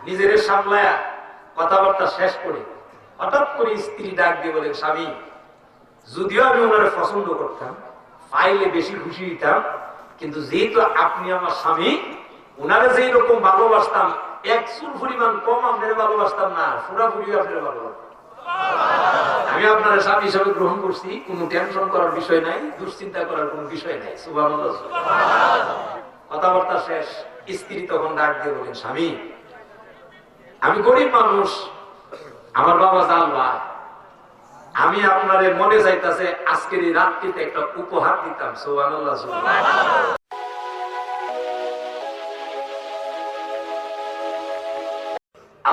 নিজের সামলায়া কথাবার্তা শেষ করে হঠাৎ করে স্ত্রী ডাক দিয়ে বলেন, স্বামী, যদিও আমি ওনারে পছন্দ করতাম, পাইলে বেশি খুশি হইতাম, কিন্তু যেহেতু আপনি আমার স্বামী, ওনারে যেই রকম ভালোবাসতাম এক চুল পরিমাণ কম আপনার ভালোবাসতাম না, পুরাপুরি আপনার ভালোবাসতাম। আমি আপনার স্বামী হিসাবে গ্রহণ করছি, কোনো টেনশন করার বিষয় নাই, দুশ্চিন্তা করার কোনো বিষয় নাই। সুবহানাল্লাহ। কথাবার্তা শেষ, স্ত্রী তখন ডাক দিয়ে বলেন, স্বামী, আমি গরিব মানুষ, আমার বাবা জানবা, আমি আপনার মনে চাইতেছে আজকের এই রাত্রিতে একটা উপহার দিতাম। সুবহানাল্লাহ।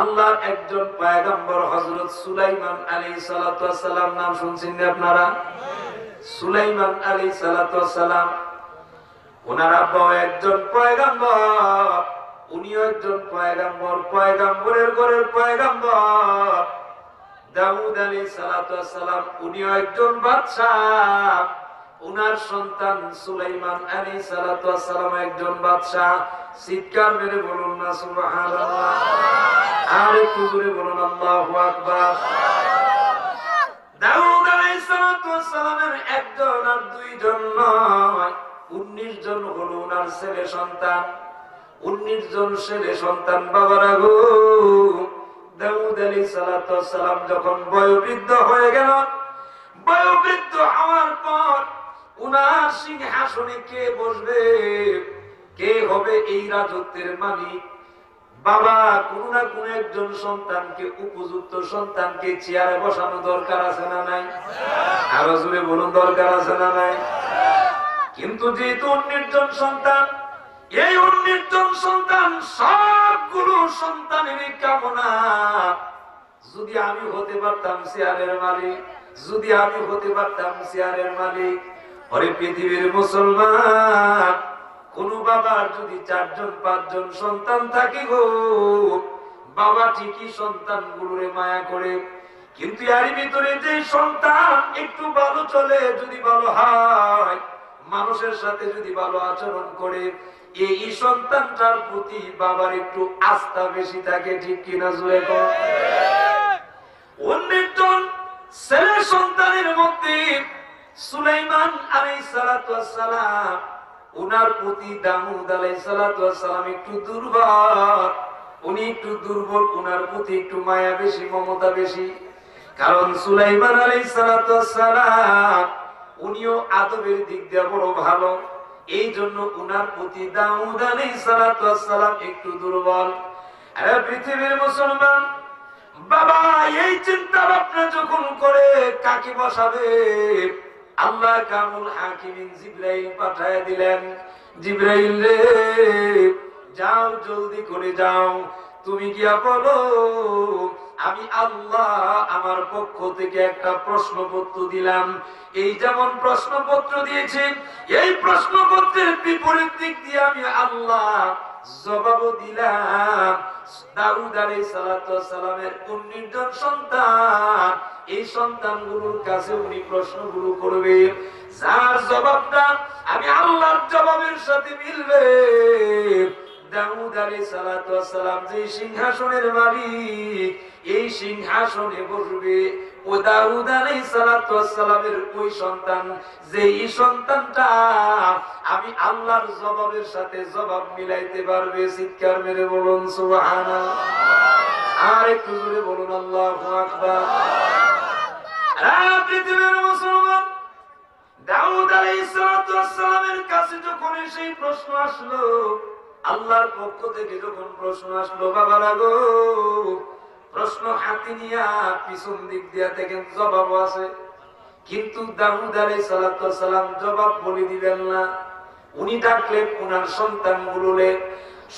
আল্লাহর একজন পয়গম্বর হযরত সুলাইমান আলাইহিস সালাতু ওয়াস সালাম, নাম শুনছেন না আপনারা? সুলাইমান আলাইহিস সালাতু ওয়াস সালাম, ওনার আব্বাও একজন পয়গম্বর, উনিও একজন পয়গম্বর, পয়গম্বরের ঘরের পয়গম্বর। দাউদ আলাইহিস সালাতু ওয়াস সালাম, উনিও একজন বাদশা, উনার সন্তান সুলাইমান আলাইহিস সালাতু ওয়াস সালাম একজন বাদশা। চিৎকার মেরে বলুন না সুবহানাল্লাহ। আর একটু জোরে বলুন আল্লাহু আকবার। দাউদ আলাইহিস সালাতু ওয়াস সালামের একজন আর দুইজন নয়, 19 জন হলো ওনার ছেলে সন্তান। 19 জন ছেলে সন্তান। বাবারা গো, দাউদ আলাইহিস সালাতু ওয়াস সালাম যখন বয়োবৃদ্ধ হয়ে গেল, বয়োবৃদ্ধ হওয়ার পর উনার সিংহাসনে কে বসবে, কে হবে এই রাজত্বের মালিক? বাবা কোন না কোন একজন সন্তানকে, উপযুক্ত সন্তানকে চেয়ারে বসানো দরকার আছে না নাই? আরো জোরে বলুন, দরকার আছে না নাই? কিন্তু যেহেতু 19 জন সন্তান, এই 19 জন সন্তান সবগুলো সন্তানের কামনা, যদি আমি হতে পারতাম চেয়ারের মালিক, যদি আমি হতে পারতাম চেয়ারের মালিক। ওরে পৃথিবীর মুসলমান, কোন বাবার যদি 4 জন 5 জন সন্তান থাকে গো, বাবা ঠিকই সন্তানগুলোরে মায়া করে, কিন্তু এর ভিতরে যে সন্তান একটু ভালো চলে, যদি ভালো হয়, মানুষের সাথে যদি ভালো আচরণ করে, এই সন্তানটার প্রতি বাবার একটু আস্থা বেশি থাকে। ঠিক কিনা জোরে কর। 19 জন ছেলে সন্তানের মধ্যে সুলাইমান আলাইহিস সালাতু ওয়াস সালাম, উনার প্রতি দাউদ আলাইহিস সালাতু ওয়াস সালাম একটু দুর্বল, উনি একটু দুর্বল, উনার প্রতি একটু মায়া বেশি, মমতা বেশি। কারণ সুলাইমান আলাইহিস সালাতু ওয়াস সালাম উনিও আদবের দিক দিয়ে বড় ভালো, এই জন্য উনার প্রতি দাউদ আলাইহিস সালাতু ওয়াস সালাম একটু দুর্বল। আরে পৃথিবীর মুসলমান, বাবা এই চিন্তা ভাবনা যখন করে কাকে বসাবে, আল্লাহ কামুল হাকিমিন জিবরাইল পাঠায় দিলেন। জিবরাইল রে, যাও জলদি করে যাও, তুমি গিয়া বলো আমি আল্লাহ আমার পক্ষ থেকে একটা প্রশ্নপত্র দিলাম। এই যেমন প্রশ্নপত্র দিয়েছি, এই প্রশ্নপত্রের বিপরীত দিক দিয়ে আমি আল্লাহ জবাব দিলাম। দাউদ আলাইহিস সালাতু ওয়াস সালামের 19 জন সন্তান, এই সন্তানগুলোর কাছে উনি প্রশ্নগুলো করবে, যার জবাবটা আমি আল্লাহর জবাবের সাথে মিলবে। দাউদ আলাইহিস সালাতু ওয়াস সালাম যে সিংহাসনের মালিক, এই সিংহাসনে বসবে ও দাউদ আলাইহিস সালাতু ওয়াস সালামের ওই সন্তান, যেই সন্তানটা আমি আল্লাহর জবাবের সাথে জবাব মিলাইতে পারবে। চিৎকার মেরে বলুন সুবহানাল্লাহ। আর একটু জোরে বলুন আল্লাহু আকবার। পৃথিবীর মুসলমান, দাউদ আলাইহিস সালাতু ওয়াস সালামের কাছে যখন সেই প্রশ্ন আসলো, আল্লাহর পক্ষ থেকে যখন প্রশ্ন আসলো, বাবারা গো, প্রশ্ন হাতে নিয়া পিছন দিক দিয়া দেখেন জবাব আছে, কিন্তু দাউদ আলাইহিস সালাতু ওয়াস সালাম জবাব বলে দিবেন না। উনি ডাকলেন উনার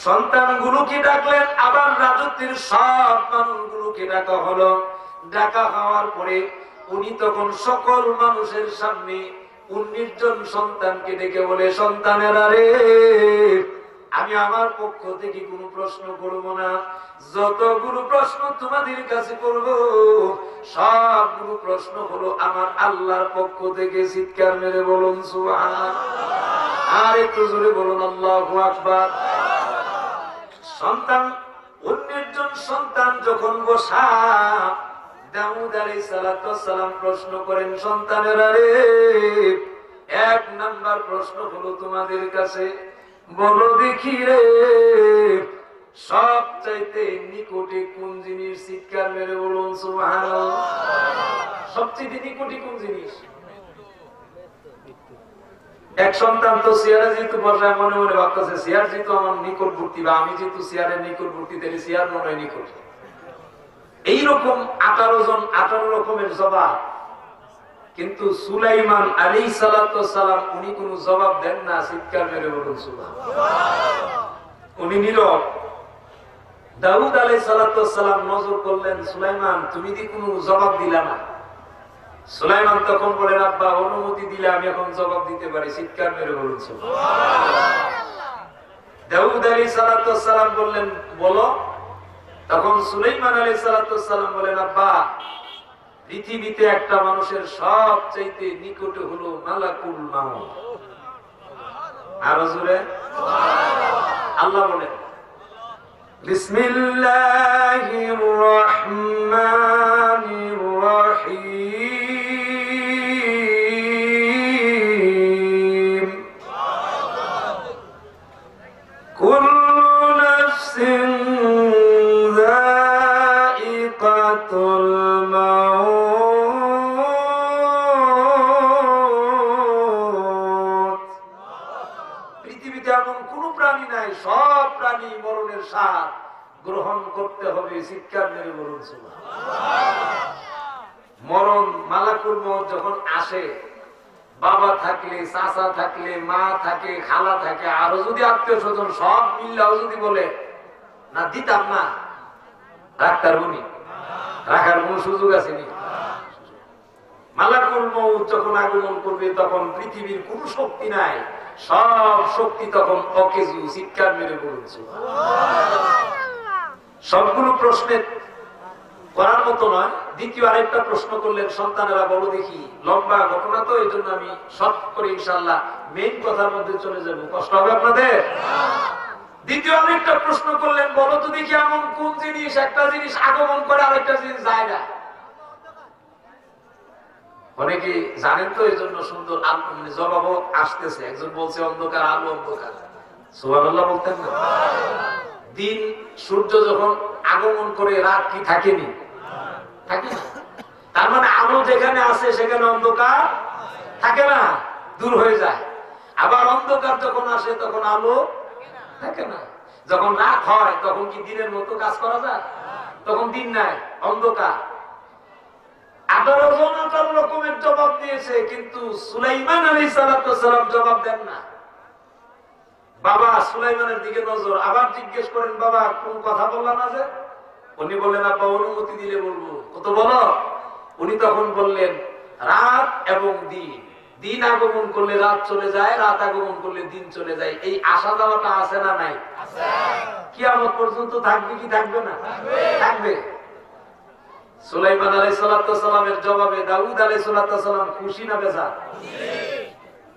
সন্তানগুলোকে ডাকলেন, আবার রাজত্বের সব মানুষগুলোকে ডাকা হলো। ডাকা হওয়ার পরে উনি তখন সকল মানুষের সামনে 19 জন সন্তানকে ডেকে বলে, সন্তানেরা রে, আমি আমার পক্ষ থেকে কোনো প্রশ্ন করব না, যতগুলো প্রশ্ন তোমাদের কাছে করব সবগুলো প্রশ্ন হলো আমার আল্লাহর পক্ষ থেকে। চিৎকার মেরে বলুন সুবহানাল্লাহ। আর একটু জোরে বলুন আল্লাহু আকবার। সন্তান অন্যের জন সন্তান যখন বসা, দাউদ আলাইহিস সালাম প্রশ্ন করেন, সন্তানেরা রে, এক নাম্বার প্রশ্ন হলো তোমাদের কাছে, বলো দেখি রে, সবচাইতে নিকটে কোন জিনিস? চিৎকার মেরে বলুন সুবহানাল্লাহ। সবচেয়ে নিকটে কোন জিনিস? এক সন্তান তো চেয়ারে যেহেতু বসায় মনে মনে ভাবতেছে চেয়ার যেহেতু আমার নিকটবর্তী, বা আমি যেহেতু চেয়ারের নিকটবর্তী, তাহলে চেয়ার মনে হয় নিকট। এইরকম 18 রকমের জবাব। কিন্তু সুলাইমান আলাইহিস সালাম উনি কোনো জবাব দেন না। চিৎকার মেরে বলুন সুবহানাল্লাহ। উনি নীরব। দাউদ আলাইহিস সালাম নজর করলেন, সুলাইমান তুমি কি কোনো জবাব দিলা না? সুলাইমান তখন বলেন, আব্বা অনুমতি দিলে আমি এখন জবাব দিতে পারি। চিৎকার মেরে বলুন সুবহানাল্লাহ। দাউদ আলাইহিস সালাম বললেন, বলো। তখন সুলাইমান আলাইহিস সালাম বলেন, আব্বা পৃথিবীতে একটা মানুষের সবচাইতে নিকটে হলো মালাকুল মাউত। আরো জোরে সুবহানাল্লাহ। আল্লাহ বলেন, বিসমিল্লাহির রহমানির রহিম, কুল্লু নাফসিন যায়িকাতুল মাউত। পৃথিবীতে এমন কোন প্রাণী নাই, সব প্রাণী মরণের স্বাদ গ্রহণ করতে হবে। চিৎকার মেরে বলুন সুবহানাল্লাহ। মরণ, মালাকুল মউত যখন আসে, বাবা থাকলে, চাচা থাকলে, মা থাকে, খালা থাকে, আরো যদি আত্মীয় স্বজন সব মিল্লাও যদি বলে না দিতাম না, রাখতার উনি রাখার কোন সুযোগ আসেনি। মালাকুল মউত যখন আগমন করবে তখন পৃথিবীর কোন শক্তি নাই, সব শক্তি তখন অকেজু। চিৎকার মেরে বলুন সুবহানাল্লাহ। সবগুলো প্রশ্নের করার মতো নয়। দ্বিতীয় আরেকটা প্রশ্ন করলেন, সন্তানেরা বলো দেখি, লম্বা ঘটনা তো, এই জন্য আমি শর্ট করে ইনশাআল্লাহ মেইন কথার মধ্যে চলে যাব, কষ্ট হবে আপনাদের। দ্বিতীয় আরেকটা প্রশ্ন করলেন, বলো তো দেখি এমন কোন জিনিস, একটা জিনিস আগমন করে আরেকটা জিনিস যায় না? অনেকে জানেন তো, এই জন্য সুন্দর জবাব আসতেছে। একজন বলছে অন্ধকার, আলো অন্ধকার। সুবহানাল্লাহ বলতেন না? দিন সূর্য যখন আগমন করে রাত কি থাকেনি? থাকে না। তার মানে আলো যেখানে আছে সেখানে অন্ধকার থাকে না, দূর হয়ে যায়। আবার অন্ধকার যখন আসে তখন আলো থাকে না। যখন রাত হয় তখন কি দিনের মতো কাজ করা যায়? তখন দিন নাই, অন্ধকার। 18 জন 18 রকমের জবাব দিয়েছে, কিন্তু সুলাইমান আলাইহিস সালাম জবাব দেন না। বাবা সুলাইমানের দিকে নজর, আবার জিজ্ঞেস করেন, বাবা কোন কথা বললাম না যে? উনি বললেন, আব্বা অনুমতি দিলে বলবো। কত বলো? উনি তখন বললেন, রাত এবং দিন। দিন আগমন করলে রাত চলে যায়, রাত আগমন করলে দিন চলে যায়। এই আসা যাওয়াটা আছে না নাই? কিয়ামত পর্যন্ত থাকবে কি থাকবে না? থাকবে। সুলাইমান আলাইহিস সালামের জবাবে দাউদ আলাইহিস সালাম খুশি না বেজার?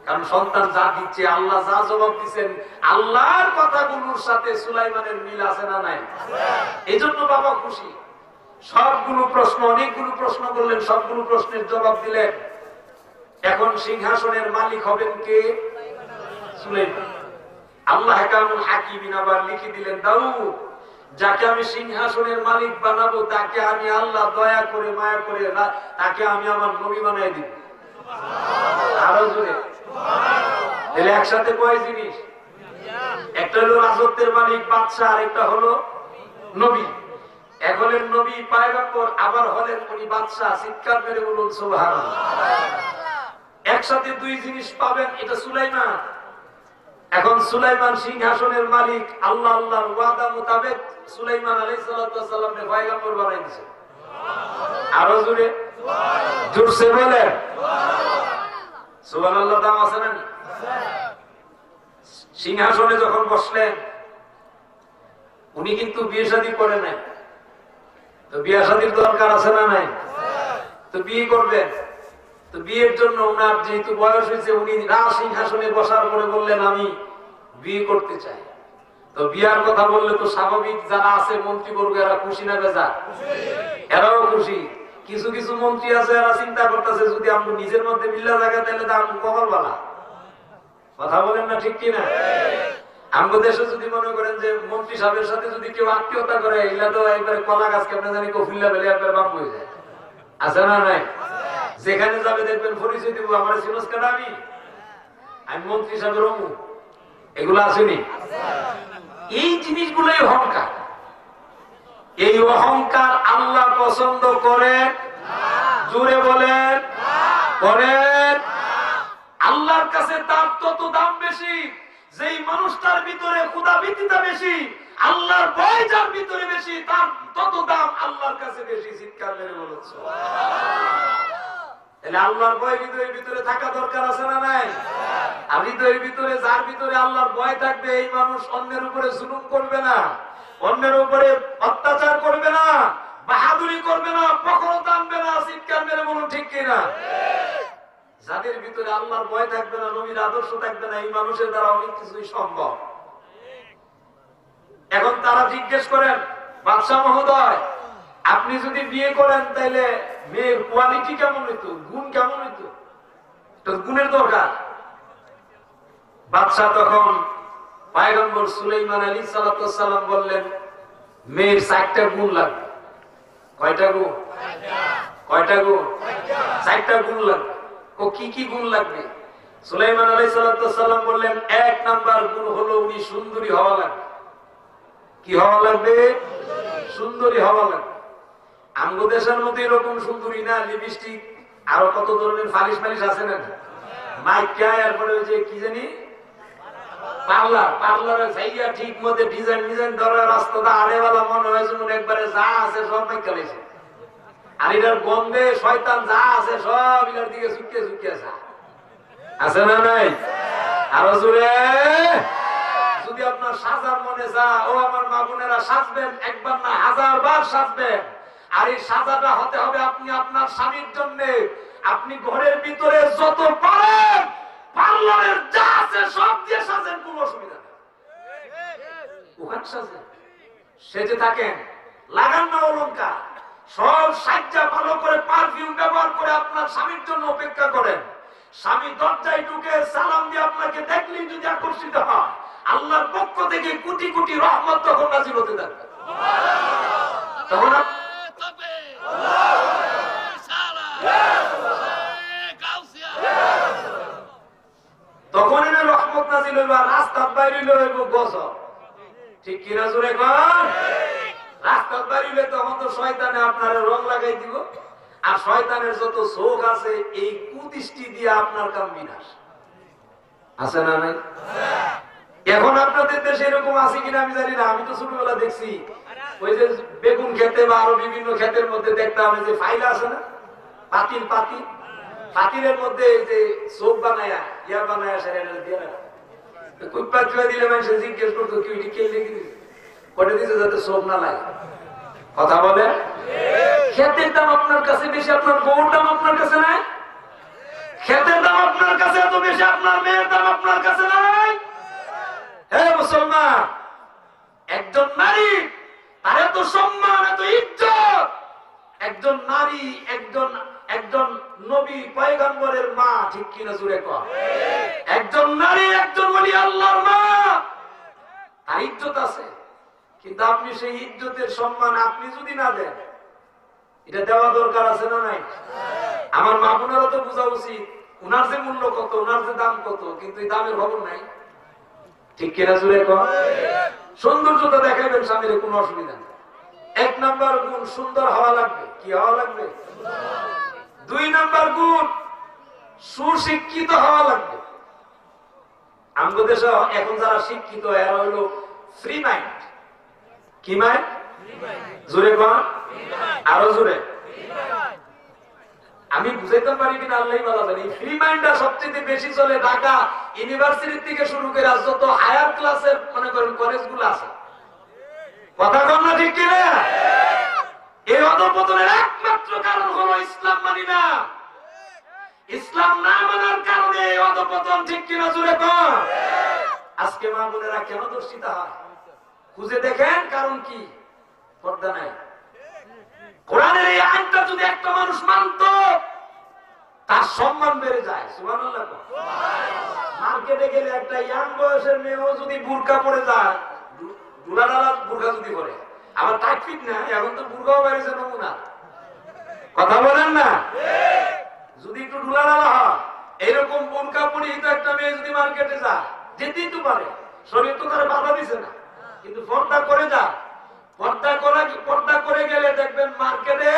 কারণ সন্তান যা দিচ্ছে, আল্লাহ যা জবাব দিচ্ছেন, আল্লাহর কথাগুলোর সাথে সুলাইমানের মিল আছে না নাই? এই জন্য বাবা খুশি। সবগুলো প্রশ্ন, অনেকগুলো প্রশ্ন করলেন, সবগুলো প্রশ্নের জবাব দিলেন। এখন সিংহাসনের মালিক হবেন কে? সুলাইমান। আল্লাহ কামুল হাকিমিন আবার লিখে দিলেন, দাউদ যাকে আমি সিংহাসনের মালিক বানাবো তাকে আমি আল্লাহ দয়া করে, মায়া করে তাকে আমি আমার নবী বানাই দিব। আরো জোরে তাহলে একসাথে কয় জিনিস? একটা হলো রাজত্বের মালিক বাদশা, আর একটা হলো নবী। এক হলেন নবী পয়গম্বর, আবার হলেন উনি বাদশা। চিৎকার মেরে বলুন সুবহানাল্লাহ। একসাথে দুই জিনিস পাবেন, এটা সুলাইমান। এখন সুলাইমান সিংহাসনের মালিক, আল্লাহ আল্লাহর ওয়াদা মোতাবেক সুলাইমান আলাইহিস সালামকে পয়গম্বর বানাই দিয়েছে। আরো জোরে জোরসে বলেন সুবহানাল্লাহ। দাম আছে না? সিংহাসনে যখন বসলেন, উনি কিন্তু বিয়ে শাদী করে নাই। তো বিয়ে শাদীর দরকার আছে না নাই? তো বিয়ে করবেন। তো বিয়ের জন্য ওনার যেহেতু বয়স হয়েছে, উনি রাজ সিংহাসনে বসার পরে বললেন, আমি বিয়ে করতে চাই। তো বিয়ার কথা বললে তো স্বাভাবিক যারা আছে মন্ত্রীবর্গ এরা খুশি না বেজার? এরাও খুশি। কিছু কিছু মন্ত্রী আছে এরা চিন্তা করতেছে যদি আমরা নিজের মধ্যে মিল্লা জায়গা তাহলে তো আমি কবর বালা। কথা বলেন না ঠিক কিনা? আমগো দেশে যদি মনে করেন যে মন্ত্রী সাহেবের সাথে যদি কেউ আত্মীয়তা করে এগুলা তো একবার কলা গাছ কেমন জানি কফিল্লা বেলে একবার বাপ হয়ে যায়। আছে না নাই? যেখানে যাবে দেখবেন পরিচয় দিব আমার সিনস কাটা আমি মন্ত্রী সাহেবের অমু, এগুলো আসেনি। এই জিনিসগুলোই অহংকার। এই অহংকার আল্লাহ পছন্দ করেন? জোরে বলেন করেন। আল্লাহর কাছে তার তত দাম বেশি যেই মানুষটার ভিতরে খোদাভীতিটা বেশি, আল্লাহর ভয় যার ভিতরে বেশি তার তত দাম আল্লাহর কাছে বেশি। চিৎকার মেরে বলুন তাহলে আল্লাহর ভয় হৃদয়ের ভিতরে থাকা দরকার আছে না নাই? আর হৃদয়ের ভিতরে যার ভিতরে আল্লাহর ভয় থাকবে এই মানুষ অন্যের উপরে জুলুম করবে না, অন্যের উপরে অত্যাচার করবে না, বাহাদুরি করবে না, প্রখরতা আনবে না। চিৎকার মেরে বলুন ঠিক কিনা? যাদের ভিতরে আল্লাহর ভয় থাকবে না, নবীর আদর্শ থাকবে না, এই মানুষের দ্বারা অনেক কিছুই সম্ভব। এখন তারা জিজ্ঞেস করেন বাদশাহ মহোদয় আপনি যদি বিয়ে করেন তাহলে মেয়ের কোয়ালিটি কেমন হইতো, গুণ কেমন হইতো? তো গুণের দরকার। বাদশাহ তখন পয়গম্বর সুলাইমান আলাইহিস সালাম বললেন মেয়ের 4টা গুণ লাগবে। কয়টা গুণ? কয়টা গুণ? 4টা গুণ লাগবে। ও কি কি গুণ লাগবে? সুলাইমান আলাইহিস সালাম বললেন 1 নাম্বার গুণ হলো উনি সুন্দরী হওয়া লাগবে। কি হওয়া লাগবে? সুন্দরী হওয়া লাগবে। আমগো দেশের মতো এরকম সুন্দরী না, লিপস্টিক আরো কত ধরনের ফালিশ মালিশ আছে না, মাইকা এরপরে ওই যে কি জানি পার্লারে যাইয়া ঠিক মতো ডিজাইন ধরে রাস্তাটা আড়েওয়ালা মনে হয় যেমন একবারে যা আছে সব মাইকা লেছে। আর এটার গন্ধে শয়তান যা আছে সব এটার দিকে চুকিয়ে চুকিয়ে আছে না নাই? আরো জোরে। যদি আপনার সাজার মনে যা ও আমার মা বোনেরা সাজবেন, একবার না 1000 বার সাজবেন। আর এই সাজাটা হতে হবে আপনি আপনার স্বামীর জন্য। আপনি ঘরের ভিতরে যত পারেন পার্লারের যা আছে সব দিয়ে সাজেন, কোনো অসুবিধা নেই। ওখানে সাজেন, সেজে থাকেন, লাগান না অলংকার, সব সাজ্জা ভালো করে পারফিউম ব্যবহার করে আপনার স্বামীর জন্য অপেক্ষা করেন। স্বামী দরজায় ঢুকে সালাম দিয়ে আপনাকে দেখলেই যদি আকর্ষিত হয় আল্লাহর পক্ষ থেকে কোটি কোটি রহমত তখন নাজিল হতে থাকবে। তখন তখন এনে রহমত নাজিল হইব, রাস্তার বাইরে হইব গজব। ঠিক কিনা জোরে কন? রাস্তার বাইরে তখন তো শয়তানে আপনার রং লাগাই দিব। আর শয়তানের যত চোখ আছে এই কুদৃষ্টি দিয়ে আপনার কাম বিনাশ। আছে না নাই? এখন আপনাদের দেশে এরকম আছে কিনা আমি জানি না। আমি তো ছোটবেলা দেখছি ওই যে বেগুন খেতে বা আরো বিভিন্ন ক্ষেতের মধ্যে দেখতাম যে ফাইল আছে না, পাতিলের মধ্যে যে চোখ বানায়া ইয়া বানায়া সেটা দিয়ে দিলে মানুষ জিজ্ঞেস করতো কি ওইটি কে লিখে দিচ্ছে, ওটা দিচ্ছে যাতে চোখ না লাগে। কথা বলে ক্ষেতের দাম আপনার কাছে বেশি, আপনার বউর দাম আপনার কাছে নাই? ক্ষেতের দাম আপনার কাছে এত বেশি, আপনার মেয়ের দাম আপনার কাছে নাই? হে মুসলমান, একজন নারী তার এত সম্মান এত ইজ্জত, একজন নারী একজন নবী পয়গম্বরের মা। ঠিক কিনা জুড়ে কর? একজন নারী একজন ওলি আল্লাহর মা, তার ইজ্জত আছে। কিন্তু আপনি সেই ইজ্জতের সম্মান আপনি যদি না দেন, এটা দেওয়া দরকার আছে না নাই? আমার মা বোনেরও তো বোঝা উচিত উনার যে মূল্য কত, উনার যে দাম কত, কিন্তু এই দামের খবর নাই। ঠিক কিনা জুড়ে কর? সৌন্দর্যতা দেখাইবেন স্বামীর, কোনো অসুবিধা নেই। 1 নাম্বার গুণ সুন্দর হওয়া লাগবে। কি হওয়া লাগবে? 2 নাম্বার গুণ সুশিক্ষিত হওয়া লাগবে। আমাদের দেশে এখন যারা শিক্ষিত এরা হলো ফ্রি মাইন্ড। কি মাইন্ড? জোরে কর, আরো জোরে। আমি বুঝাইতে পারি কিনা আল্লাহই ভালো জানে। ফ্রি মাইন্ডটা সবচেয়ে বেশি চলে ঢাকা ইউনিভার্সিটি থেকে শুরু করে যত হায়ার ক্লাসের মনে করেন কলেজগুলো আছে। কথা কম না ঠিক কিনা? এই অধঃপতনের একমাত্র কারণ হলো ইসলাম মানি না। ইসলাম না মানার কারণে এই অধঃপতন। ঠিক কিনা জোরে কর? আজকে মা বোনেরা কেন দর্শিতা হয়? খুঁজে দেখেন কারণ কি? পর্দা নাই। কোরআনের এই আইনটা যদি একটা মানুষ মানত, তার সম্মান বেড়ে যায়। সুবহানাল্লাহ। মার্কেটে গেলে একটা ইয়াং বয়সের মেয়েও যদি বুরকা পরে যায়, দুলাডালা বুরকা যদি পরে, আবার টাইট ফিট না, এখন তো বুরকাও বেরিয়েছে নমুনা, কথা বলেন না? যদি একটু দুলাডালা হয়, এরকম বুরকা পরিহিত একটা মেয়ে যদি মার্কেটে যায়, যেতেই তো পারে, শরীর তো তার বাধা দিছে না, কিন্তু পর্দা করে যায়। পর্দা করে গেলে দেখবেন মার্কেটে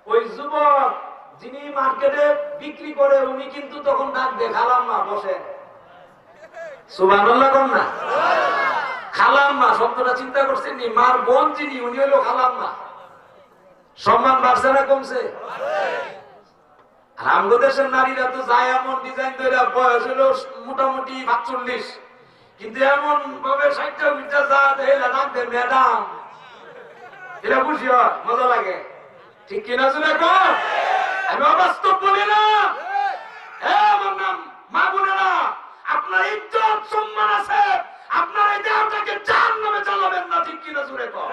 ওই যুবক যিনি মার্কেটে বিক্রি করে উনি কিন্তু তখন ডাক দিয়ে খালাম্মা বসেন। সুবহানাল্লাহ কোন না? খালাম্মা শব্দটা চিন্তা করছেন নি? মার বোন যিনি উনি হলো খালাম্মা। সম্মান বাড়ছে না কমছে? আর আমাদের দেশের নারীরা তো যায় এমন ডিজাইন তৈরি, বয়স হলো মোটামুটি ৪৫, কিন্তু এমন ভাবে ৬০টা যা দেখলে ডাক দেয় ম্যাডাম, এটা খুশি হয়, মজা লাগে, ঠিক কিনা? শুনে আমি অবাস্তব বলি না। আমার নাম মা বোনেরা, আপনার ইজ্জত সম্মান আছে, আপনার এই দেহটাকে জাহান্নামে চালাবেন না, ঠিক কিনা? জুড়ে কর,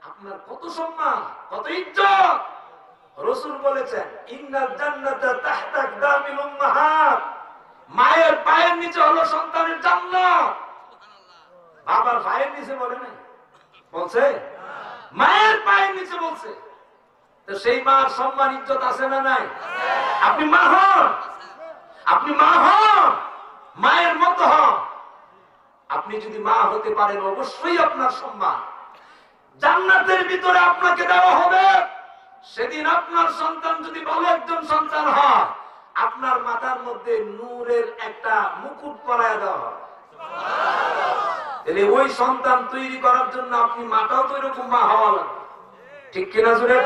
আপনার কত সম্মান, কত ইজ্জত। রাসূল বলেছেন ইন্নাল জান্নাতা তাহতা আকদামিল উম্মাহাত, মায়ের পায়ের নিচে হলো সন্তানের জান্নাত। বাবার পায়ের নিচে বলে না, বলছে মায়ের পায়ের নিচে বলছে। তো সেই মার সম্মান ইজ্জত আছে না নাই? আপনি মা হন, আপনি মা হন, মায়ের মতো হন। আপনি যদি মা হতে পারেন অবশ্যই আপনার সম্মান জান্নাতের ভিতরে আপনাকে দেওয়া হবে। সেদিন আপনার সন্তান যদি ভালো একজন সন্তান হয়, আপনার মাথার মধ্যে নূরের একটা মুকুট পরায় দেওয়া হয়। ওই সন্তান তৈরি করার জন্য আপনি মাটাও তো এরকম মা হওয়া লাগবে, ঠিক কিনা? জুড়ে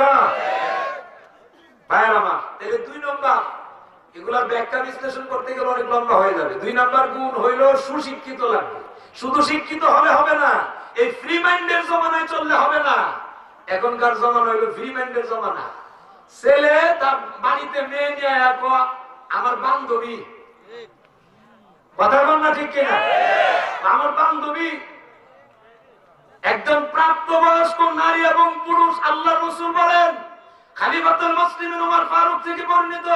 ভাইয়ের আমার, তাহলে 2 নম্বর, এগুলার ব্যাখ্যা বিশ্লেষণ করতে গেলে অনেক লম্বা হয়ে যাবে। 2 নম্বর গুণ হইল সুশিক্ষিত লাগবে। শুধু শিক্ষিত হলে হবে না, এই ফ্রি মাইন্ডের জমানায় চললে হবে না। এখনকার জমানা হইল ফ্রি মাইন্ডের জমানা। ছেলে তার বাড়িতে মেয়ে নিয়ে আমার বান্ধবী, কথা বল না, ঠিক কিনা? আমার বান্ধবী একজন প্রাপ্তবয়স্ক নারী এবং পুরুষ। আল্লাহ রাসূল বলেন, খলিফাতুল মুসলিমিন ওমর ফারুক থেকে বর্ণিত,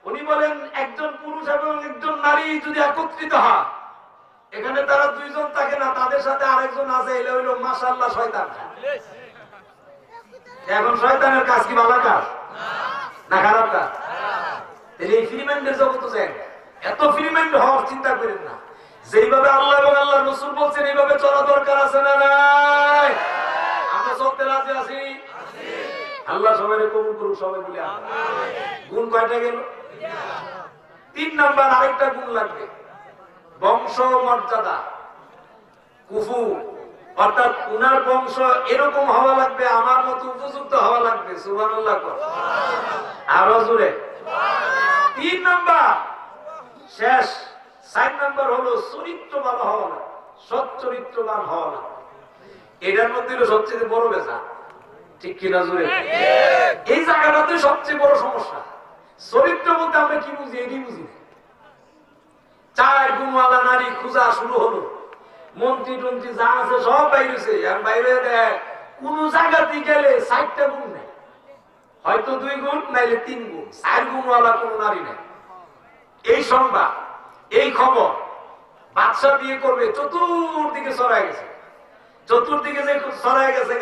উনি বলেন একজন পুরুষ এবং একজন নারী যদি একত্রিত হয়, এখানে তারা 2 জন থাকে না, তাদের সাথে আরেকজন আছে, এটা হইল মাশাআল্লাহ শয়তান। এখন শয়তানের কাজ কি ভালো কাজ না খারাপ কাজ? তাহলে এই ফ্রি মাইন্ডের জগৎ তো যায়, এত ফ্রি মাইন্ড হওয়ার চিন্তা করেন না। যেইভাবে আল্লাহ এবং আল্লাহ রাসূল বলছেন এইভাবে চলা দরকার আছে না নাই? আমরা চলতে রাজি আছি? আল্লাহ সবাই কবুল করুক, সবাই বলে গুণ কয়টা গেল? 3 নাম্বার আরেকটা গুণ লাগবে, বংশ মর্যাদা। কুফু অর্থাৎ উনার বংশ এরকম হওয়া লাগবে, আমার মতো উপযুক্ত হওয়া লাগবে। সুবহানাল্লাহ। আরো জোরে। 3 নাম্বার শেষ। 4 নাম্বার হলো চরিত্র ভালো হওয়া না, সৎ চরিত্রবান হওয়া না। এটার মধ্যে হলো সবচেয়ে বড় বেজা, ঠিক কিনা? জোরে। এই জায়গাটাতে সবচেয়ে বড় সমস্যা। চরিত্র বলতে আমরা কি বুঝি? এটি বুঝি। 4 গুণওয়ালা নারী খোঁজা শুরু হলো, মন্ত্রী টন্ত্রী যা আছে সব বাইরেছে। আর বাইরে দেয় কোন জায়গাতে গেলে 4টা গুণ নেই, হয়তো 2 গুণ নাইলে 3 গুণ, 4 গুণওয়ালা কোন নারী নেই। এই সংবাদ, এই খবর বাদশা বিয়ে করবে, চতুর্দিকে ছড়ায় গেছে। চতুর্দিকে যে ছড়ায় গেছে,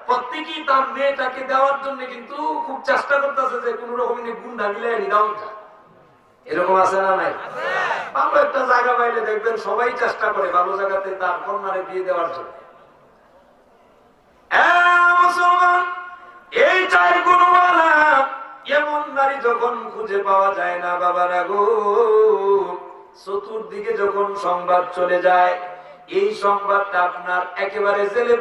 প্রত্যেকেই তার মেয়েটাকে দেওয়ার জন্য কিন্তু খুব চেষ্টা করতেছে যে কোন রকম গুন্ডা মিলে দেওয়া যায়। এরকম আছে না নাই? ভালো একটা জায়গা পাইলে দেখবেন সবাই চেষ্টা করে ভালো জায়গাতে তার কন্যারে বিয়ে দেওয়ার জন্য। মুসলমান, এই 4 গুণওয়ালা এমন নারী যখন খুঁজে পাওয়া যায় না বাবারা গো, চতুর্দিকে যখন সংবাদ চলে যায়, এই সংবাদটা আপনার একেবারে জেলে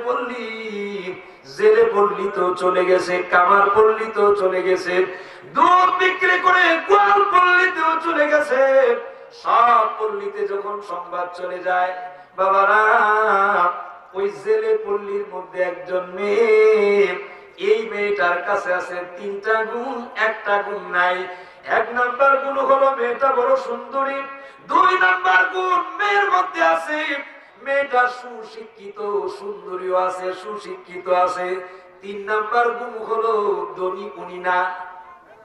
পল্লী তো চলে গেছে, কামার পল্লী তো চলে গেছে, দুধ বিক্রি করে গোয়াল পল্লীতেও চলে গেছে। সব পল্লীতে যখন সংবাদ চলে যায় বাবারা, ওই জেলে পল্লীর মধ্যে একজন মেয়ে, এই মেয়েটার কাছে আছে 3টা গুণ, 1টা গুণ নাই। 1 নাম্বার গুণ হলো মেয়েটা বড় সুন্দরী। 2 নাম্বার গুণ মেয়ের মধ্যে আছে মেয়েটা সুশিক্ষিত, সুন্দরীও আছে, সুশিক্ষিত আছে। 3 নাম্বার গুণ হলো ধনী উনি না,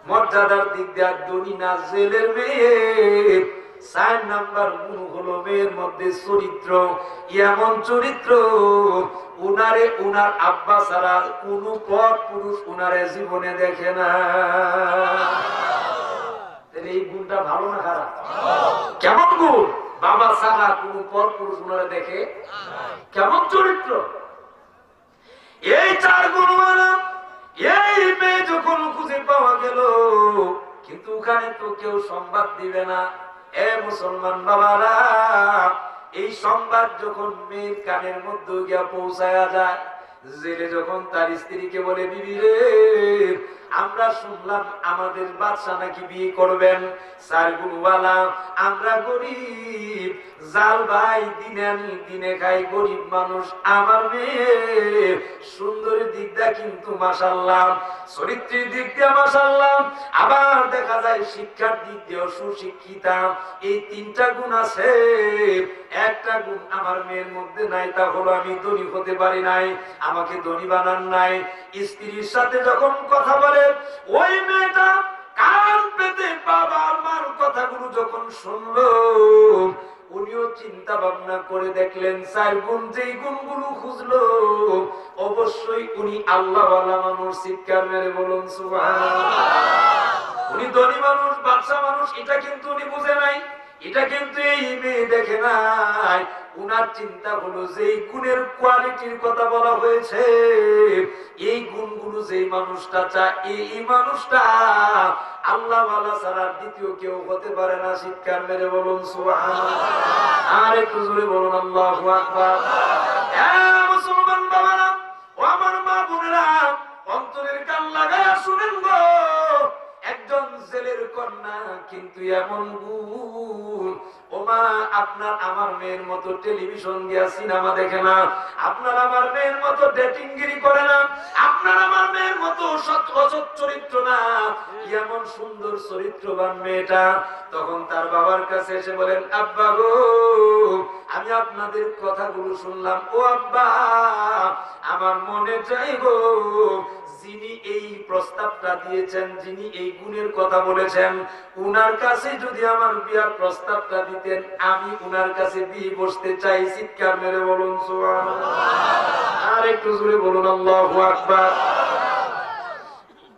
মর্যাদার দিক দিয়ে ধনী না, জেলের মেয়ে। 4 নাম্বার গুণ হলো মেয়ের মধ্যে চরিত্র, এমন চরিত্র উনারে উনার আব্বা ছাড়া কোন পর পুরুষ উনারে জীবনে দেখে না। এই গুণটা ভালো না খারাপ? কেমন গুণ? বাবা ছাড়া কোন পর পুরুষ উনারে দেখে। কেমন চরিত্র? এই 4 গুণ এই মেয়ে যখন খুঁজে পাওয়া গেল, কিন্তু ওখানে তো কেউ সংবাদ দিবে না। এ মুসলমান বাবারা, এই সংবাদ যখন মেয়ের কানের মধ্যে গিয়া পৌঁছায়া যায়, জেলে যখন তার স্ত্রীকে বলে, বিবি রে, আমরা শুনলাম আমাদের বাদশা নাকি বিয়ে করবেন, 4 গুণওয়ালা, আমরা গরিব, জাল ভাই, দিনে আনি দিনে খাই, গরিব মানুষ। আমার মেয়ে সুন্দরীর দিক দিয়ে কিন্তু মাশাআল্লাহ, চরিত্রের দিক দিয়ে মাশাআল্লাহ, আবার দেখা যায় শিক্ষার দিক দিয়েও সুশিক্ষিতা। এই 3টা গুণ আছে। একটা গুণ আমার মেয়ের মধ্যে নাই, তা হলো আমি ধনী হতে পারি নাই, আমাকে ধনী বানান নাই। স্ত্রীর সাথে যখন কথা বলে, ওই মেয়েটা কান পেতে বাবার মার কথাগুলো যখন শুনলো, উনিও চিন্তা ভাবনা করে দেখলেন 4 গুণ, যেই গুণগুলো খুঁজলো, অবশ্যই উনি আল্লাহওয়ালা মানুষ। চিৎকার মেরে বলুন সুবহানাল্লাহ। উনি ধনী মানুষ, বাদশা মানুষ, এটা কিন্তু উনি বুঝে নাই, এটা কিন্তু এই মেয়ে দেখে নাই। উনার চিন্তা হলো যে গুণের কোয়ালিটির কথা বলা হয়েছে, এই গুণগুলো যেই মানুষটা চায়, এই মানুষটা আল্লাহওয়ালা ছাড়া দ্বিতীয় কেউ হতে পারে না। চিৎকার মেরে বলুন সুবহানাল্লাহ। আর একটু জোরে বলুন আল্লাহু আকবার। মুসলমান বাবারা, ও আমার মা বোনেরা, অন্তরের কান লাগায়া শুনেন গো, একজন জেলের কন্যা কিন্তু এমন গুণ। ও মা, আপনার আমার মেয়ের মতো টেলিভিশন গিয়া সিনেমা দেখে না, আপনার আমার মেয়ের মতো ডেটিংগিরি করে না, আপনার আমার মেয়ের মতো অসৎ চরিত্র না, এমন সুন্দর চরিত্রবান মেয়েটা। তখন তার বাবার কাছে এসে বলেন, আব্বা গো, আমি আপনাদের কথাগুলো শুনলাম। ও আব্বা, আমার মনে চাই গো, যিনি এই প্রস্তাবটা দিয়েছেন, যিনি এই গুণের কথা বলেছেন, উনার কাছে যদি আমার বিয়ার প্রস্তাবটা দিতেন, আমি উনার কাছে বিয়ে বসতে চাই। চিৎকার মেরে বলুন সুবহানাল্লাহ। আর একটু জোরে বলুন আল্লাহু আকবার।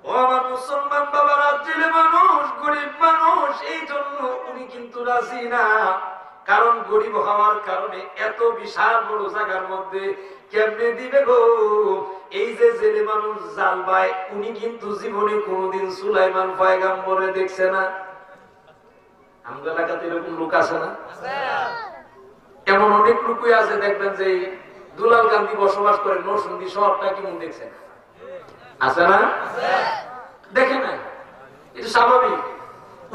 ও আমার মুসলমান বাবারা, জেলে মানুষ, গরিব মানুষ, এই জন্য উনি কিন্তু রাজি না। কারণ গরিব হওয়ার কারণে এত বিশাল বড় জায়গার মধ্যে কেমনে দিবে গো? এই যে জেলে মানুষ, জাল ভাই, উনি কিন্তু জীবনে কোনোদিন সুলাইমান পয়গম্বরে দেখছে না। আমাদের এলাকাতে এরকম লোক আছে না? এমন অনেক লোকই আছে, দেখবেন যে দুলাল গান্ধী বসবাস করে নরসিংদী শহরটা কেমন দেখছেন, আছে না? দেখে না, এটা স্বাভাবিক।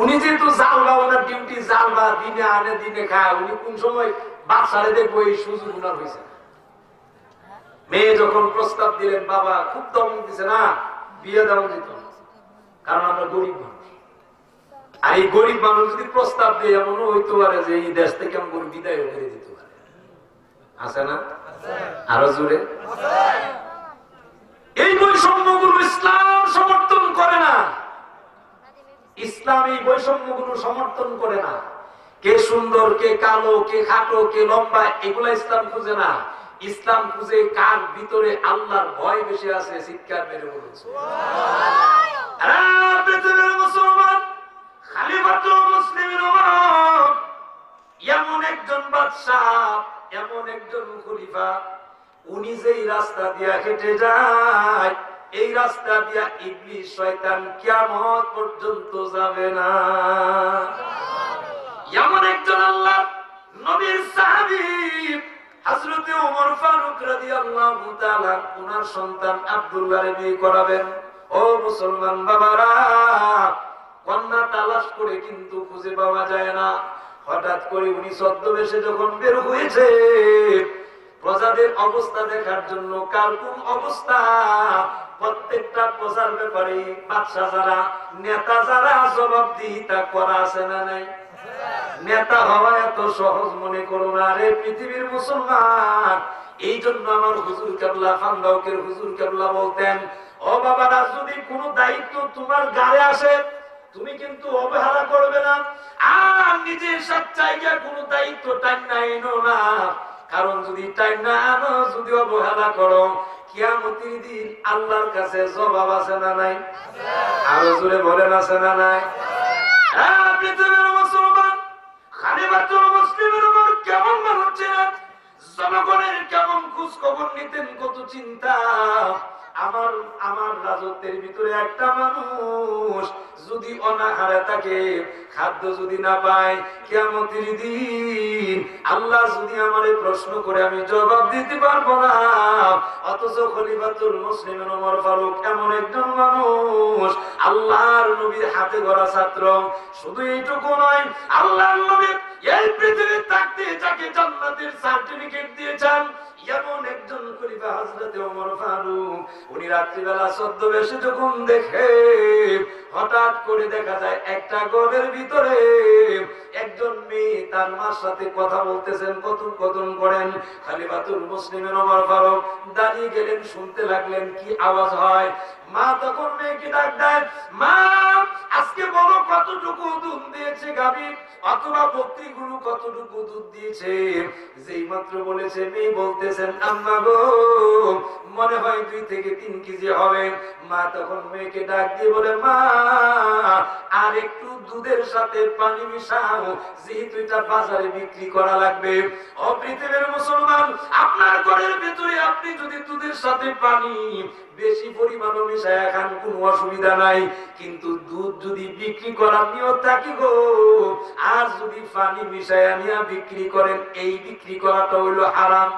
উনি যেহেতু জাল বা, ওনার ডিউটি জাল বা, দিনে আনে দিনে খায়, উনি কোন সময় বাচ্চারে দেখবো এই সুযোগ উনার হয়েছে। মেয়ে যখন প্রস্তাব দিলেন, বাবা খুব দমক দিছে না, বিয়ে দেওয়া যেত না, কারণ আমরা গরিব মানুষ। আর এই গরিব মানুষ যদি প্রস্তাব দিয়ে, এমনও হইতে পারে যে এই দেশ থেকে আমার বিদায় করে দিতে পারে, আছে না? আরো জোরে। এই বৈষম্যগুলো ইসলাম সমর্থন করে না। ইসলাম এই বৈষম্যগুলো সমর্থন করে না। কে সুন্দর, কে কালো, কে খাটো, কে লম্বা, এগুলা ইসলাম খুঁজে না। ইসলাম খুঁজে কার ভিতরে আল্লাহর ভয় বেশি আছে। চিৎকার মেরে বলুন সুবহানাল্লাহ। পৃথিবীর মুসলমান, খলিফাতুল মুসলিমিন ওমর এমন একজন বাদশা, এমন একজন খলিফা, উনি যেই রাস্তা দিয়া হেঁটে যায়, এই রাস্তা দিয়া ইবলিস শয়তান কিয়ামত পর্যন্ত যাবে না। এমন একজন আল্লাহ নবীর সাহাবী হযরত ওমর ফারুক রাদিয়াল্লাহু তাআলা ওনার সন্তান আব্দুল্লাহর বিয়ে করাবেন। ও মুসলমান বাবারা, কন্যা তালাশ করে কিন্তু খুঁজে পাওয়া যায় না। হঠাৎ করে উনি ছদ্মবেশে যখন বের হয়েছে, প্রজাদের অবস্থা দেখার জন্য, কার কোন অবস্থা, প্রত্যেকটা প্রজার ব্যাপারে বাদশা যারা, নেতা যারা, জবাবদিহিতা করা আছে না নাই? নেতা হওয়া এত সহজ মনে করো না রে পৃথিবীর মুসলমান। এই জন্য আমার হুজুর কেবলা ফান্দাউকের হুজুর কেবলা বলতেন, ও বাবারা, যদি কোনো দায়িত্ব তোমার গায়ে আসে তুমি কিন্তু অবহেলা করবে না, আর নিজের সচ্চাইয়া কোনো দায়িত্ব টাইম না এনো না। কারণ যদি টাইম না আনো, যদি অবহেলা করো, কিয়ামতের দিন আল্লাহর কাছে জবাব আছে না নাই? আরো জোরে বলেন, আছে না নাই? পৃথিবীর মুসলমান, খলিফাতুল মুসলিমের উপর কেমন মানুষ ছিলেন, জনগণের কেমন খোঁজ খবর নিতেন, কত চিন্তা। আমার রাজত্বের ভিতরে একটা মানুষ যদি অনাহারে থাকে, খাদ্য যদি না পায়, কিয়ামতের দিন আল্লাহ যদি আমারে প্রশ্ন করে আমি জবাব দিতে পারবো না। অথচ খলিফাতুল মুসলিমিন ওমর ফারুক এমন একজন মানুষ, আল্লাহর নবীর হাতে গড়া ছাত্র। শুধু এইটুকু নয়, আল্লাহর নবী এই পৃথিবীতে থাকতে যাকে জান্নাতের সার্টিফিকেট দিয়েছেন এমন একজন খলিফা হযরত ওমর ফারুক। উনি রাত্রিবেলা ছদ্মবেশে যখন দেখে, হঠাৎ করে দেখা যায় একটা ঘরের ভিতরে একজন মেয়ে তার মার সাথে কথা বলতেছেন, কথোপকথন করেন। খলিফাতুল মুসলিমিন ওমর ফারুক দাঁড়িয়ে গেলেন, শুনতে লাগলেন কি আওয়াজ হয়। মা তখন মেয়েকে ডাক দেয়, মা আজকে বলো কতটুকু দুধ দিয়েছে গাভী, অথবা বকরিগুলো কতটুকু দুধ দিয়েছে। যেই মাত্র বলেছে, মেয়ে বলতেছেন, আম্মা গো মনে হয় 2 থেকে 3 কেজি হবে। মা তখন মেয়েকে ডাক দিয়ে বলে, মা আর একটু দুধের সাথে পানি মিশাও, যেহেতু এটা বাজারে বিক্রি করা লাগবে। ও পৃথিবীর মুসলমান, আপনার ঘরের ভিতরে আপনি যদি দুধের সাথে পানি বেশি পরিমাণে মিশায় খান, কোনো অসুবিধা নাই। কিন্তু দুধ যদি বিক্রি করার নিয়ত থাকে গো, আর যদি পানি মিশায়া নিয়ে বিক্রি করেন, এই বিক্রি করাটা হইল হারাম।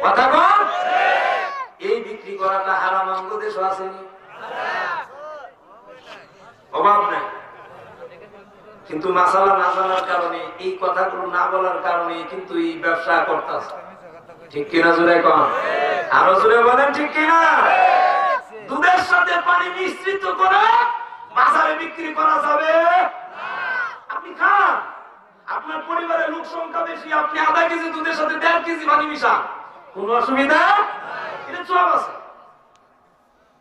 কথা বল, এই বিক্রি করাটা হারাম। আমাদের দেশে আসেনি, অভাব নাই। কিন্তু মাসালা না জানার কারণে, এই কথাগুলো না বলার কারণে কিন্তু এই ব্যবসা করতেছে। ঠিক কিনা জোরে কন, আরো জোরে বলেন ঠিক কিনা? দুধের সাথে পানি মিশ্রিত করে বাজারে বিক্রি করা যাবে? আপনি খান, আপনার পরিবারের লোক সংখ্যা বেশি, আপনি আধা কেজি দুধের সাথে 1.5 কেজি পানি মিশান, কোনো অসুবিধা? এটা চল আছে।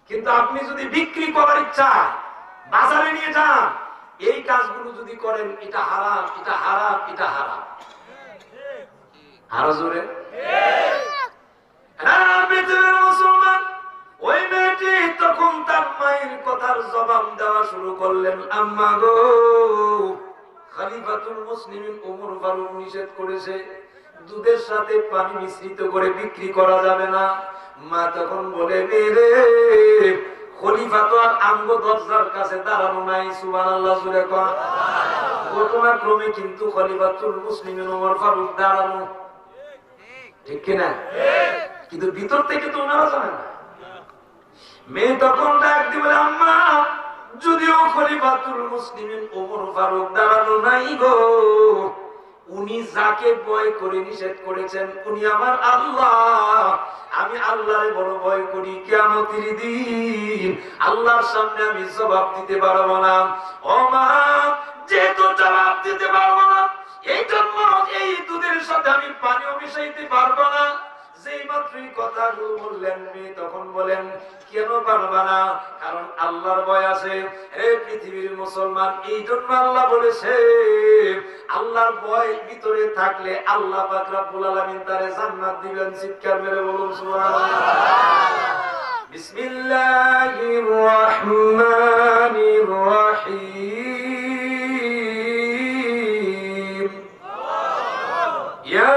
কিন্তু আপনি যদি বিক্রি করার ইচ্ছা বাজারে নিয়ে যান, এই কাজগুলো যদি করেন, এটা হারাম, এটা হারাম, এটা হারাম। আরো জোরে। মুসলমান, ওই মেয়েটি তখন তার মায়ের কথার জবাব দেওয়া শুরু করলেন, আম্মা গো খলিফাতুল মুসলিমিন ওমর ফারুক নিষেধ করেছে, দুধের সাথে পানি মিশ্রিত করে বিক্রি করা যাবে না। মা তখন বলে, মেরে খলিফা তো আর আঙ্গ দরজার কাছে দাঁড়ানো নাই। সুবহানাল্লাহ জোরে কর। ঘটনাক্রমে কিন্তু খলিফাতুল মুসলিমিন ওমর ফারুক দাঁড়ানো, ঠিক কিনা? কিন্তু ভিতর থেকে তো ওনারা জানে না। মেয়ে তখন ডাক দিয়ে বলে, আম্মা যদিও খলিফাতুল মুসলিমিন ওমর ফারুক দাঁড়ানো নাই গো, উনি যাকে ভয় করে নিষেধ করেছেন উনি আমার আল্লাহ। আমি আল্লাহরে বড় ভয় করি। কিয়ামতের দিন আল্লাহর সামনে আমি জবাব দিতে পারবো না। ও মা, যেহেতু জবাব দিতে পারবো না, এই জন্য এই দুধের সাথে আমি পানিও মিশাইতে পারবো না। যেই মাত্রই কথাগুলো বললেন, মেয়ে তখন বলেন, কেন পারবা না? কারণ আল্লাহর ভয় আছে। এই পৃথিবীর মুসলমান, এই জন্য আল্লাহ বলেছে, আল্লাহর ভয় ভিতরে থাকলে আল্লাহ পাক রব্বুল আলামিন তারে জান্নাত দিবেন। চিৎকার মেরে বলুন সুবহানাল্লাহ। বিসমিল্লাহির রহমানির রহিম। ইয়া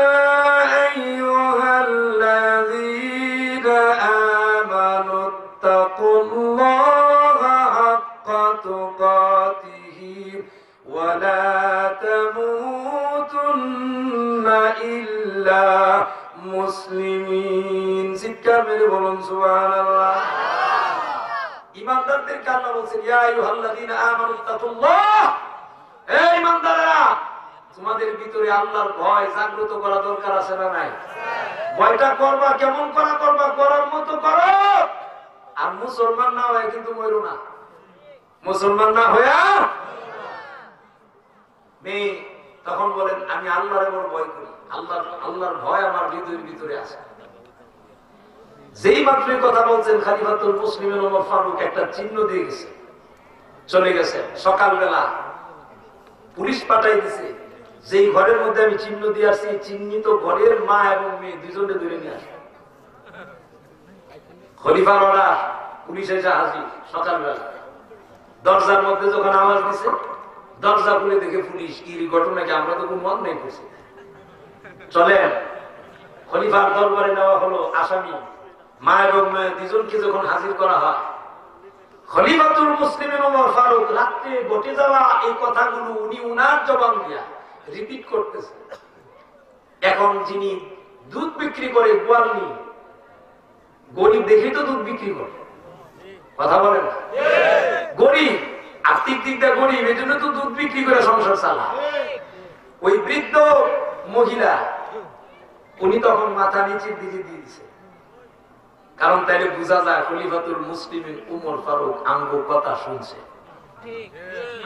মুসলিমিন, চিৎকার মেরে বলুন সুবহানাল্লাহ। ঈমানদারদেরকে আল্লাহ বলেন, ইয়া আইয়ুহাল্লাযীনা আমানুত্তাকুল্লাহ, হে ঈমানদাররা, তোমাদের ভিতরে আল্লাহর ভয় জাগ্রত করা দরকার আছে না নাই? ভয়টা করবা, কেমন করা করবা? করার মতো করো। আর মুসলমান না হয়ে কিন্তু মরো না। মুসলমান না হয়ে মেয়ে তখন বলেন আমি আল্লাহর বড় ভয় করি, আল্লাহর ভয় আমার হৃদয়ের ভিতরে আছে। যেই মাত্র কথা বলছেন খলিফাতুল মুসলিমিন ওমর ফারুক একটা চিহ্ন দিয়ে গেছে, চলে গেছে। সকালবেলা পুলিশ পাঠাই দিছে, যেই ঘরের মধ্যে আমি চিহ্ন দিয়ে আসছি চিহ্নিত ঘরের মা এবং মেয়ে দুজনে ধরে নিয়ে আসে। খলিফার অর্ডার, পুলিশ এসে হাজির। সকালবেলা দরজার মধ্যে যখন আওয়াজ দিছে, দরজা খুলে দেখে পুলিশ, কি ঘটনাকে আমরা তো কোনো অন্যায় করছি। চলেন খলিফার দরবারে নেওয়া হলো আসামি মা এবং মেয়ে দুজনকে যখন হাজির করা হয়, খলিফাতুল মুসলিমিন ওমর ফারুক রাতে ঘটে যাওয়া এই কথাগুলো উনি উনার জবান দিয়া রিপিট করতেছে। এখন যিনি দুধ বিক্রি করে গোয়ালনি, গরিব দেখেই তো দুধ বিক্রি করে, কথা বলেন না? গরিব, আর্থিক দিক দিয়ে গরিব, এই জন্য তো দুধ বিক্রি করে সংসার চালায়। ওই বৃদ্ধ মহিলা উনি তখন মাথা নিচের দিকে দিয়ে দিছে, কারণ তাইলে বোঝা যায় খলিফাতুল মুসলিমিন ওমর ফারুক আঙ্গ কথা শুনছে।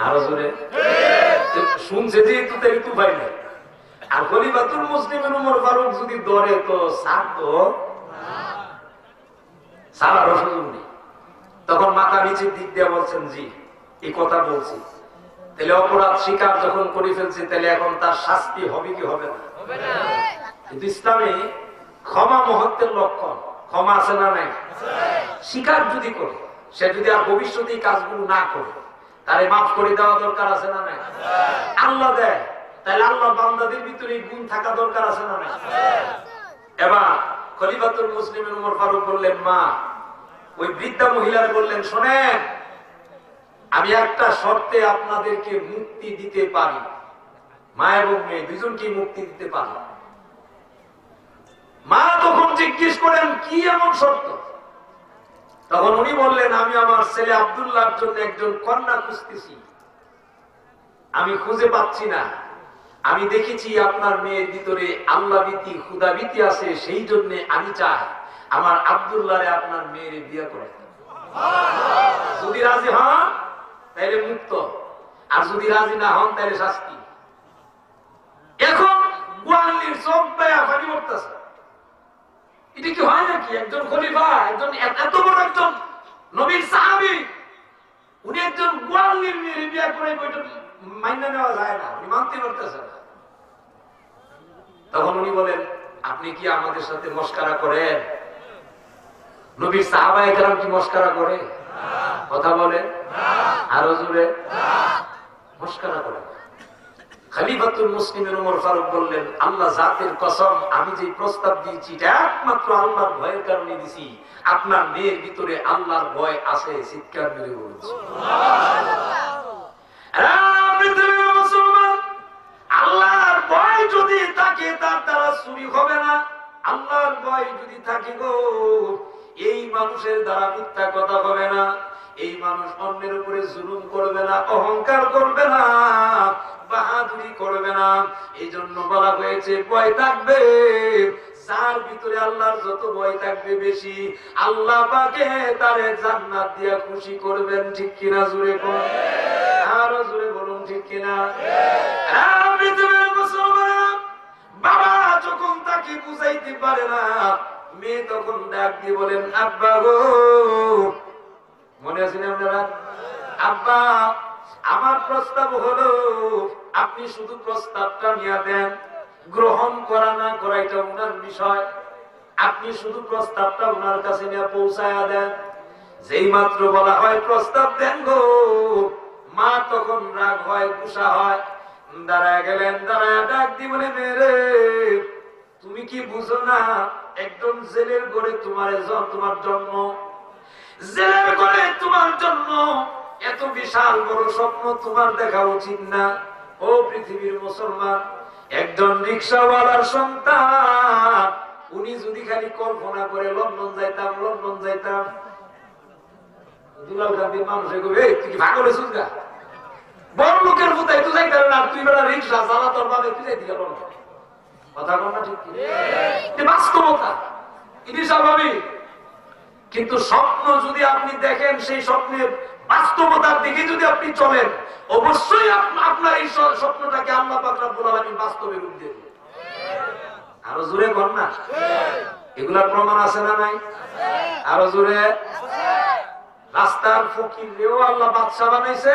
আরো জোরে শুনছে, যেহেতু তাই তো ভাই নাই। আর খলিফাতুল মুসলিমিন ওমর ফারুক যদি ধরে তো ছাড়তো, ছাড়ারও সুযোগ নেই। তখন মাথা নিচের দিক দিয়ে বলছেন জি এই কথা বলছি। তাহলে অপরাধ স্বীকার যখন করে ফেলছে, তাহলে এখন তার শাস্তি হবে কি হবে না? কিন্তু ইসলামে ক্ষমা মহত্বের লক্ষণ। ক্ষমা আছে না নাই? স্বীকার যদি করে, সে যদি আর ভবিষ্যতে কাজগুলো না করে, তারে মাফ করে দেওয়া দরকার আছে না নাই? আল্লাহ দেয়, তাহলে আল্লাহ বান্দাদের ভিতরে গুণ থাকা দরকার আছে না নাই? এবার খলিফাতুল মুসলিমিন ওমর ফারুক বললেন, মা ওই বৃদ্ধা মহিলার বললেন, শোনেন আমি একটা শর্তে আপনাদেরকে মুক্তি দিতে পারি, মা এবং মেয়ে দুজনকে মুক্তি দিতে পারি। মা তখন জিজ্ঞেস করেন কি এমন শর্ত? তখন উনি বললেন, আমি আমার ছেলে আব্দুল্লাহর জন্য একজন কন্যা খুঁজতেছি, আমি খুঁজে পাচ্ছি না। আমি দেখেছি আপনার মেয়ের ভিতরে আল্লাহ ভীতি খুদা ভীতি আছে, সেই জন্য আমি চাই আমার আব্দুল্লাহরে আপনার মেয়ের বিয়ে করে। যদি রাজি হন তাহলে মুক্ত, আর যদি রাজি না হন তাহলে শাস্তি। এখন গোয়ালির চোখ বেয়া পানি পড়তেছে। এটা কি হয় নাকি? একজন খলিফা, একজন এত বড় একজন নবীর সাহাবী, উনি একজন গোয়ালির মেয়ের বিয়ে করে, বইটা মাইনা নেওয়া যায় না, উনি মানতে পারতেছে না। তখন উনি বলেন, আপনি কি আমাদের সাথে মস্কারা করেন? নবীর সাহাবায়ে কেরাম কি মস্কারা করে? কথা বলেন আরো জোরে, মস্কারা করে। খলিফাতুল মুসলিমিন ওমর ফারুক বললেন, আল্লাহ জাতের কসম, আমি যে প্রস্তাব দিয়েছি এটা একমাত্র আল্লাহর ভয়ের কারণে দিছি। আপনার মেয়ের ভিতরে আল্লাহর ভয় আছে, চিৎকার মেরে বলুন সুবহানাল্লাহ। আল্লাহর ভয় যদি থাকে তার দ্বারা চুরি হবে না। আল্লাহর ভয় যদি থাকে গো, এই মানুষের দ্বারা মিথ্যা কথা হবে না, এই মানুষ অন্যের উপরে জুলুম করবে না, অহংকার করবে না, বাহাদুরি করবে না। এই জন্য বলা হয়েছে ভয় থাকবে যার ভিতরে আল্লাহর যত ভয় থাকবে বেশি, আল্লাহ পাকে তারে জান্নাত দিয়া খুশি করবেন। ঠিক কিনা? জোরে কোন আরো জোরে বলুন ঠিক কিনা? বাবা যখন তাকে বুঝাইতে পারে না, মেয়ে তখন ডাক দিয়ে বলেন, আব্বা গো, মনে আছে না আপনারা? আব্বা আমার প্রস্তাব হলো, আপনি শুধু প্রস্তাবটা নিয়ে দেন, গ্রহণ করা না করা এটা উনার বিষয়। আপনি শুধু প্রস্তাবটা উনার কাছে নিয়ে পৌঁছায়া দেন। যেই মাত্র বলা হয় প্রস্তাব দেন গো, মা তখন রাগ হয়, গুসা হয়, দাঁড়ায় গেলেন। দাঁড়ায় ডাক দি বলে, মেরে তুমি কি বুঝো না একদম জেলের ঘরে তোমার জন্ম, জেলের ঘরে তোমার জন্ম, এত বিশাল বড় স্বপ্ন তোমার দেখা উচিত না? ও পৃথিবীর মুসলমান, একজন রিকশাওয়ালার সন্তান, উনি যদি খালি কল্পনা করে লন্ডন যাইতাম, লন্ডন যাইতাম, দুলাল গান্ধীর মানুষে কবে তুই কি ভাগলে শুনগা, বড় লোকের কোথায় তুই যাইতে না, তুই বেলা রিক্সা চালা, তোর বাবা তুই যাইতে গেল না। কথা বল না? ঠিক বাস্তবতা, এটি স্বাভাবিক। কিন্তু স্বপ্ন যদি আপনি দেখেন, সেই স্বপ্নের বাস্তবতার দিকে যদি আপনি চলেন, অবশ্যই আপনার এই স্বপ্নটাকে আল্লাহ পাক রব্বুল আলামিন বাস্তবে রূপ দেবেন। আরো জোরে বল না, এগুলার প্রমাণ আছে না নাই? আরো জোরে। রাস্তার ফকিরেও আল্লাহ বাদশা বানাইছে,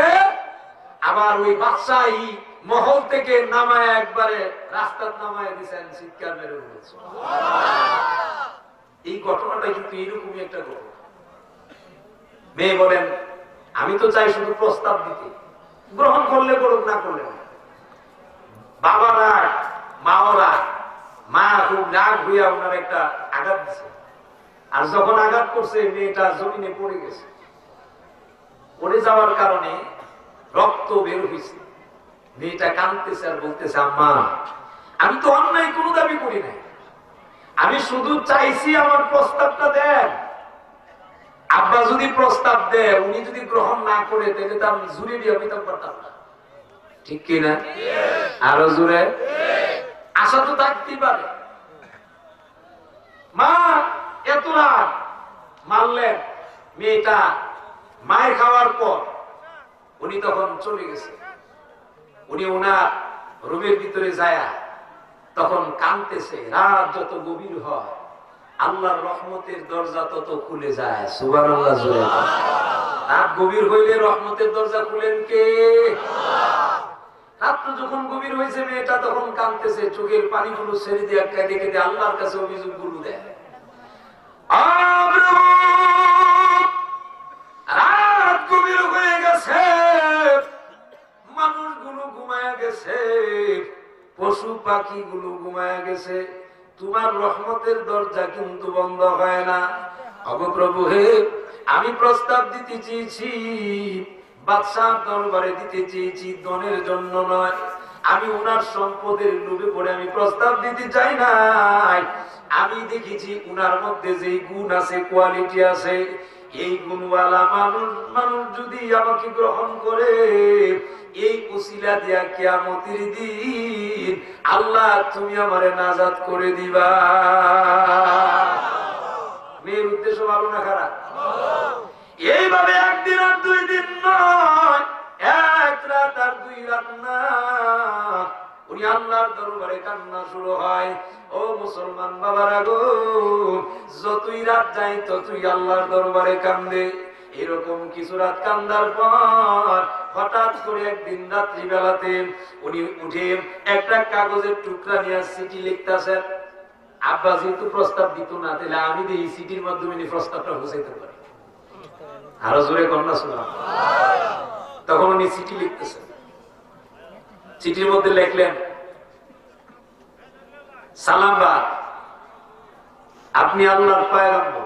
আবার ওই বাদশাহী মহল থেকে নামায় একবারে রাস্তার নামায় দিয়েছেন, চিৎকার মেরে বলেছে। এই ঘটনাটা কিন্তু এরকমই একটা ঘটনা। মেয়ে বলেন, আমি তো চাই শুধু প্রস্তাব দিতে, গ্রহণ করলে করুক, না করলে না। বাবারা মাওরা, মা খুব রাগ হইয়া ওনার একটা আঘাত দিচ্ছে, আর যখন আঘাত করছে মেয়েটা জমিনে পড়ে গেছে। পড়ে যাওয়ার কারণে রক্ত বের হয়েছে। মেয়েটা কাঁদতেছে আর বলতেছে, আম্মা আমি তো অন্যায় কোনো দাবি করি নাই, আমি শুধু চাইছি আমার প্রস্তাবটা দেন। আব্বা যদি প্রস্তাব দেয়, উনি যদি গ্রহণ না করে, তাহলে তো আমি জুড়ে দিয়ে হইতাম পারতাম না, ঠিক কিনা? আরো জুড়ে। আশা তো থাকতেই পারে। মা এত রাত মারলেন, মেয়েটা মায়ের খাওয়ার পর উনি তখন চলে গেছে। উনি ওনার রুমের ভিতরে যায়, তখন কাঁদতেছে। রাত যত গভীর হয়, আল্লাহর রহমতের দরজা তত খুলে যায়। সুবহানাল্লাহ জোরে। রাত গভীর হইলে রহমতের দরজা খুলেন কে? রাত যখন গভীর হয়েছে, মেয়েটা তখন কাঁদতেছে, চোখের পানিগুলো ছেড়ে দিয়ে কেঁদে কেঁদে আল্লাহর কাছে অভিযোগগুলো দেয়। রাত গভীর হয়ে গেছে, মানুষগুলো ঘুমায়া গেছে, পশু পাখি গুলো ঘুমায়া গেছে, তোমার রহমতের দরজা কিন্তু বন্ধ হয় না। ওগো প্রভু হে, আমি প্রস্তাব দিতে চেয়েছি, বাদশার দরবারে দিতে চেয়েছি, ধনের জন্য নয়। আমি উনার সম্পদের লোভে পড়ে আমি প্রস্তাব দিতে চাই নাই। আমি দেখেছি উনার মধ্যে যেই গুণ আছে, কোয়ালিটি আছে, এই গুণওয়ালা মানুষ যদি আমাকে গ্রহণ করে, এই উসিলা দিয়া কিয়ামতের দিন আল্লাহ তুমি আমারে নাজাত করে দিবা। মেয়ের উদ্দেশ্য ভালো না খারাপ? এইভাবে একদিন আর 2 দিন নয়, 1 রাত আর 2 রাত না, উনি আল্লাহর দরবারে কান্না শুরু হয়। ও মুসলমান বাবারা গো, যতই রাত যায় ততই আল্লাহর দরবারে কান্দে। এরকম কিছু রাত কান্দার পর হঠাৎ করে একদিন রাত্রি বেলাতে উনি উঠে একটা কাগজের টুকরা নিয়ে চিঠি লিখতেছেন। আব্বা যেহেতু প্রস্তাব দিত না, তাহলে আমি এই চিঠির মাধ্যমে প্রস্তাবটা বুঝাইতে পারি। আরো জোরে কন্যা শুনলাম। তখন উনি চিঠি লিখতেছেন। চিঠির মধ্যে লিখলেন, সালামবা, আপনি আল্লাহর পয়গম্বর,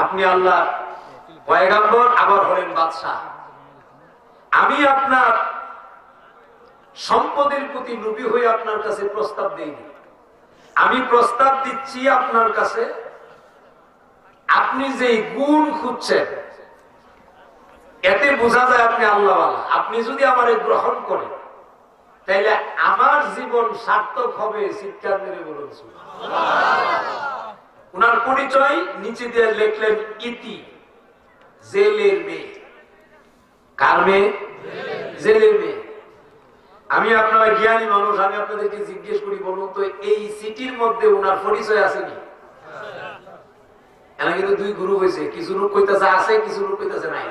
আপনি আল্লাহর পয়গম্বর, আবার হলেন বাদশা। আমি আপনার সম্পদের প্রতি লোভী হয়ে আপনার কাছে প্রস্তাব দেইনি। আমি প্রস্তাব দিচ্ছি আপনার কাছে, আপনি যে গুণ খুঁজছেন, এতে বোঝা যায় আপনি আল্লাহওয়ালা। আপনি যদি আমারে গ্রহণ করেন, তাইলে আমার জীবন সার্থক হবে। চিৎকার মেরে বলুন সুবহানাল্লাহ। উনার পরিচয় নিচে দিয়ে লিখলেন, ইতি, জেলের মেয়ে। কার মেয়ে? জেলের মেয়ে। আমি আপনারা জ্ঞানী মানুষ, আমি আপনাদেরকে জিজ্ঞেস করি, বলুন তো এই সিটির মধ্যে উনার পরিচয় আছে কি? এখানে কিন্তু 2 গ্রুপ হয়েছে, কিছু লোক কইতাছে আছে, কিছু লোক কইতাছে নাই।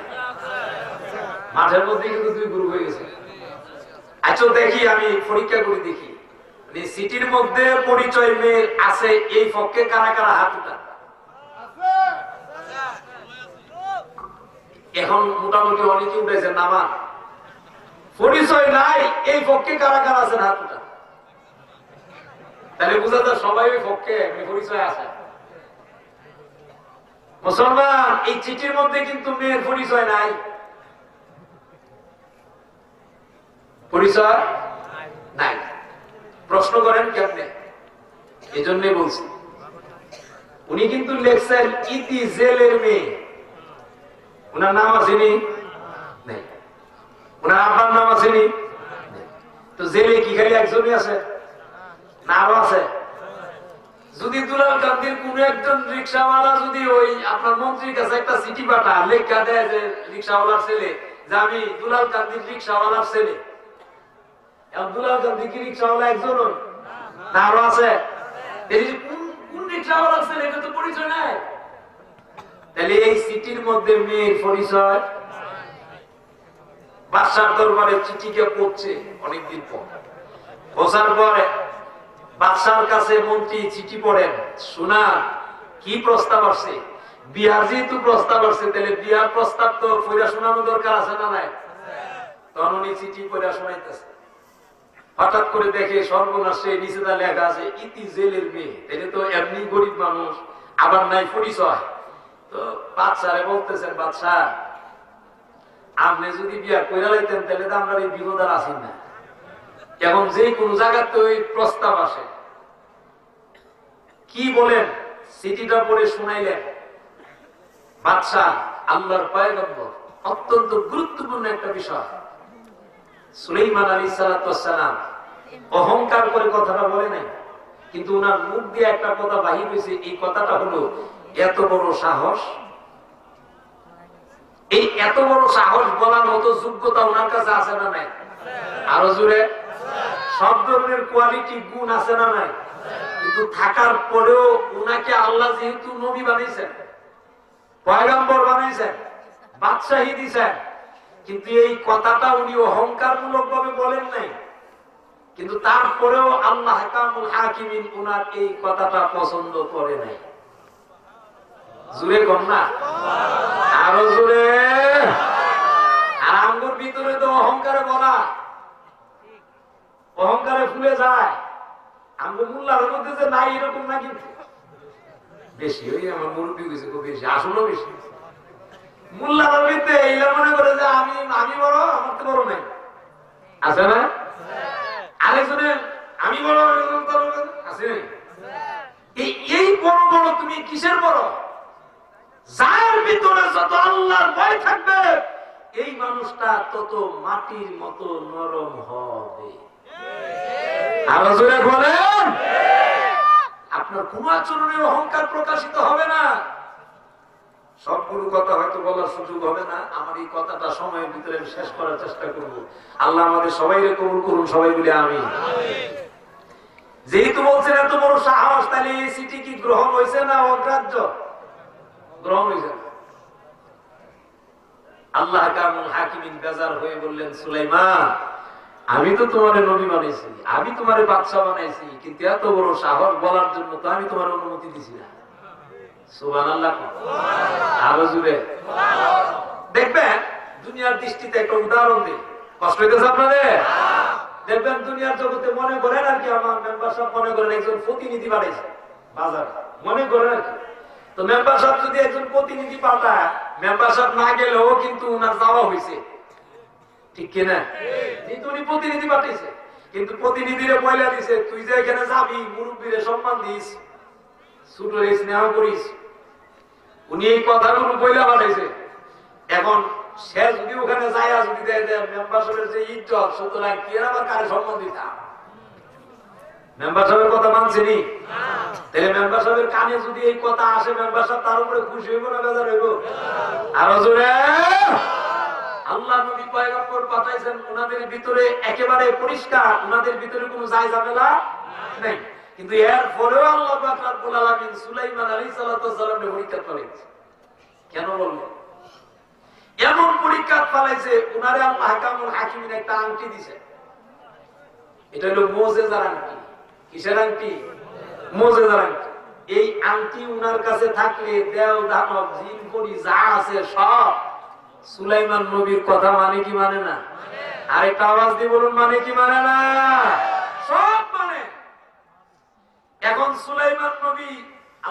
মাঠের মধ্যে কিন্তু 2 গ্রুপ হয়ে গেছে। আচ্ছা দেখি, আমি পরীক্ষা করে দেখি সিটির মধ্যে পরিচয় মেয়ে আছে, এই পক্ষে কারা কারা হাত উঠান। এখন মোটামুটি অনেকে উঠেছে, নামা পরিচয় নাই, এই পক্ষে কারা কারা আছেন হাত উঠান। তাহলে বোঝা যায় সবাই ওই পক্ষে পরিচয় আছে। মুসলমান, এই চিঠির মধ্যে কিন্তু মেয়ের পরিচয় নাই, পরিচয় নাই। প্রশ্ন করেন কেমনে? এই জন্য বলছি, উনি কিন্তু লেখছেন ইতি, জেলের মেয়ে। ওনার নাম আসেনি? নেই। ওনার আব্বার নাম আসেনি? তো জেলে কি খালি একজনই আছে না আরো আছে? যদি দুলাল কান্দির কোন একজন রিক্সাওয়ালা যদি ওই আপনার মন্ত্রীর কাছে একটা চিঠি পাঠা লেখা দেয় যে রিক্সাওয়ালার ছেলে, যে আমি দুলাল কান্দির রিক্সাওয়ালার ছেলে, এখন দুলাল কান্দি কি রিক্সাওয়ালা একজন না আরো আছে? কোন রিক্সাওয়ালার ছেলে এটা তো পরিচয় নাই। তাহলে এই চিঠির মধ্যে মেয়ের পরিচয়। বাদশার দরবারে চিঠিকে পড়ছে অনেকদিন পর, বসার পরে বাদশার কাছে মন্ত্রী চিঠি পড়েন, শোনা কি প্রস্তাব আসছে, বিয়ার যেহেতু প্রস্তাব আসছে তাহলে বিয়ার প্রস্তাব তো পড়া শোনানো দরকার আছে না নাই? তখন উনি চিঠি পড়া শোনাইতেছে। হঠাৎ করে দেখে সর্বনাশে নিচে দা লেখা আছে ইতি জেলের মেয়ে, তাহলে তো এমনি গরিব মানুষ, আবার নাই পরিচয়। তো বাদশারে বলতেছেন, বাদশা আপনি যদি বিয়া কইরা লাইতেন তাহলে তো আমরা এই বিপদ আর আসেন না। এখন যে কোন জায়গাতে ওই প্রস্তাব আসে, কি বলেন? চিঠিটা পড়ে শুনাইলেন। বাদশা আল্লাহর পয়গম্বর, অত্যন্ত গুরুত্বপূর্ণ একটা বিষয়। সুলাইমান আলাইহিস সালাম অহংকার করে কথাটা বলে নাই, কিন্তু ওনার মুখ দিয়ে একটা কথা বাহির হয়েছে। এই কথাটা হলো এত বড় সাহস, এই এত বড় সাহস বলার মতো যোগ্যতা ওনার কাছে আছে না নাই? আরো জোরে। সব ধরনের কোয়ালিটি গুণ আছে না নাই? কিন্তু থাকার পরেও উনাকে আল্লাহ যেহেতু নবী বানাইছেন, পয়গম্বর বানাইছেন, বাদশাহী দিয়েছেন, কিন্তু এই কথাটা উনি অহংকার মূলক ভাবে বলেন নাই। কিন্তু তারপরেও আল্লাহ হাকামুল হাকিমিন উনার এই কথাটা পছন্দ করে নাই। জুড়ে কম না? আরো জুড়ে। আর আঙ্গুর ভিতরে তো অহংকারে বলা, অহংকারে ফুলে যায়। আঙ্গুর মোল্লার মধ্যে যে নাই এরকম না, কিন্তু বেশি ওই আমার মুরব্বী গেছে খুব বেশি, আসলেও বেশি। মোল্লার মধ্যে এইলা মনে করে যে আমি বড়, আমার তো বড় নাই, আছে না? আরেকজনে আমি বড় আছে। এই বড় বড় তুমি কিসের বড়? যার ভিতরে যত আল্লাহর ভয় থাকবে এই মানুষটা তত মাটির মতো নরম হবে। আরো জোরে বলেন। আপনার কোন আচরণে অহংকার প্রকাশিত হবে না। সবগুলো কথা হয়তো বলার সুযোগ হবে না, আমার এই কথাটা সময়ের ভিতরে শেষ করার চেষ্টা করব। আল্লাহ আমাদের সবাই কবুল করুন, সবাই বলে আমিন। যেহেতু বলছেন এত বড় সাহস, তাহলে এই চিঠি কি গ্রহণ হয়েছে না অগ্রাহ্য? গ্রহণ হয়েছে। আল্লাহ কামুল হাকিমিন বেজার হয়ে বললেন, সুলাইমান আমি তো তোমার নবী বানাইছি, আমি তোমার বাদশা বানাইছি, কিন্তু এত বড় সাহস বলার জন্য তো আমি তোমার অনুমতি দিছি না। সুবহানাল্লাহ। আরো জুড়ে। দেখবেন দুনিয়ার দৃষ্টিতে একটা উদাহরণ দিই, কষ্ট হইতেছে আপনাদের? দেখবেন দুনিয়ার জগতে মনে করেন আর কি, আমার মেম্বার সাহেব মনে করেন একজন প্রতিনিধি বানাইছে বাজার, মনে করেন আর কি। তো মেম্বার সাহেব যদি একজন প্রতিনিধি পাঠায়, মেম্বার সাহেব না গেলেও কিন্তু উনার যাওয়া হয়েছে, ঠিক কিনা? কিন্তু উনি প্রতিনিধি পাঠিয়েছে, কিন্তু প্রতিনিধিরে পয়লা দিছে তুই যে এখানে যাবি মুরব্বীরে সম্মান দিস, ছোটরে স্নেহ করিস। উনি এই কথাগুলো পয়লা পাঠাইছে। এখন সে যদি ওখানে যায় যদি মেম্বার সাহেবের যে ইজ্জত, সুতরাং কি আবার কারে সম্মান দিতাম? মেম্বার সাহেবের কথা মানছেনি? তাহলে মেম্বার সাহেবের কানে যদি এই কথা আসে, মেম্বার সাহেব তার উপরে খুশি হইব না বেজার হইব? আরো জোরে। আল্লাহ নবী পয়গম্বর পাঠাইছেন, ওনাদের ভিতরে একেবারে পরিষ্কার, ওনাদের ভিতরে কোনো যায় ঝামেলা নেই। কিন্তু এর পরেও আল্লাহ পাক রব্বুল আলামিন সুলাইমান আলাইহিস সালামের পরীক্ষা করেছে। কেন বললেন? এমন পরীক্ষা ফলাইছে, ওনারে আল্লাহ হাকামুল হাকিমিন একটা আংটি দিছে। এটা হলো মুজিজার আংটি। কিসের আংটি? মুজিজার আংটি। এই আংটি উনার কাছে থাকলে দেও দানব জিন পরি যা আছে সব সুলাইমান নবীর কথা মানে কি মানে না? আরেকটা আওয়াজ দিয়ে বলুন, মানে কি মানে না? সব মানে। এখন সুলাইমান নবী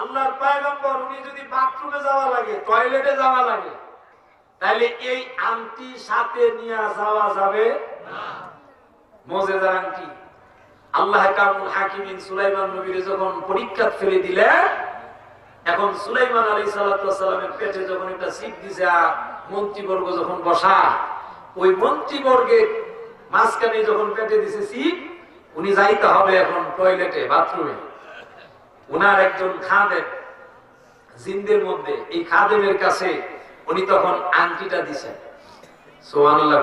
আল্লাহর পয়গম্বর, উনি যদি বাথরুমে যাওয়া লাগে, টয়লেটে যাওয়া লাগে, তাহলে এই আংটি সাথে নিয়ে যাওয়া যাবে না। মুজিজার আংটি। আল্লাহ কামুল হাকিমিন সুলাইমান নবীর যখন পরীক্ষা ফেলে দিলেন, এখন সুলাইমান আলাইহিস সালামের পেটে যখন একটা সিট দিছে, মন্ত্রীবর্গ যখন বসা, ওই মন্ত্রীবর্গের মাঝখানে যখন পেটে দিছে সিট, উনি যাইতে হবে এখন টয়লেটে, বাথরুমে। উনার একজন খাদেম জিনদের মধ্যে, এই খাদেমের কাছে উনি তখন আংটিটা দিছেন। সুবহানাল্লাহ।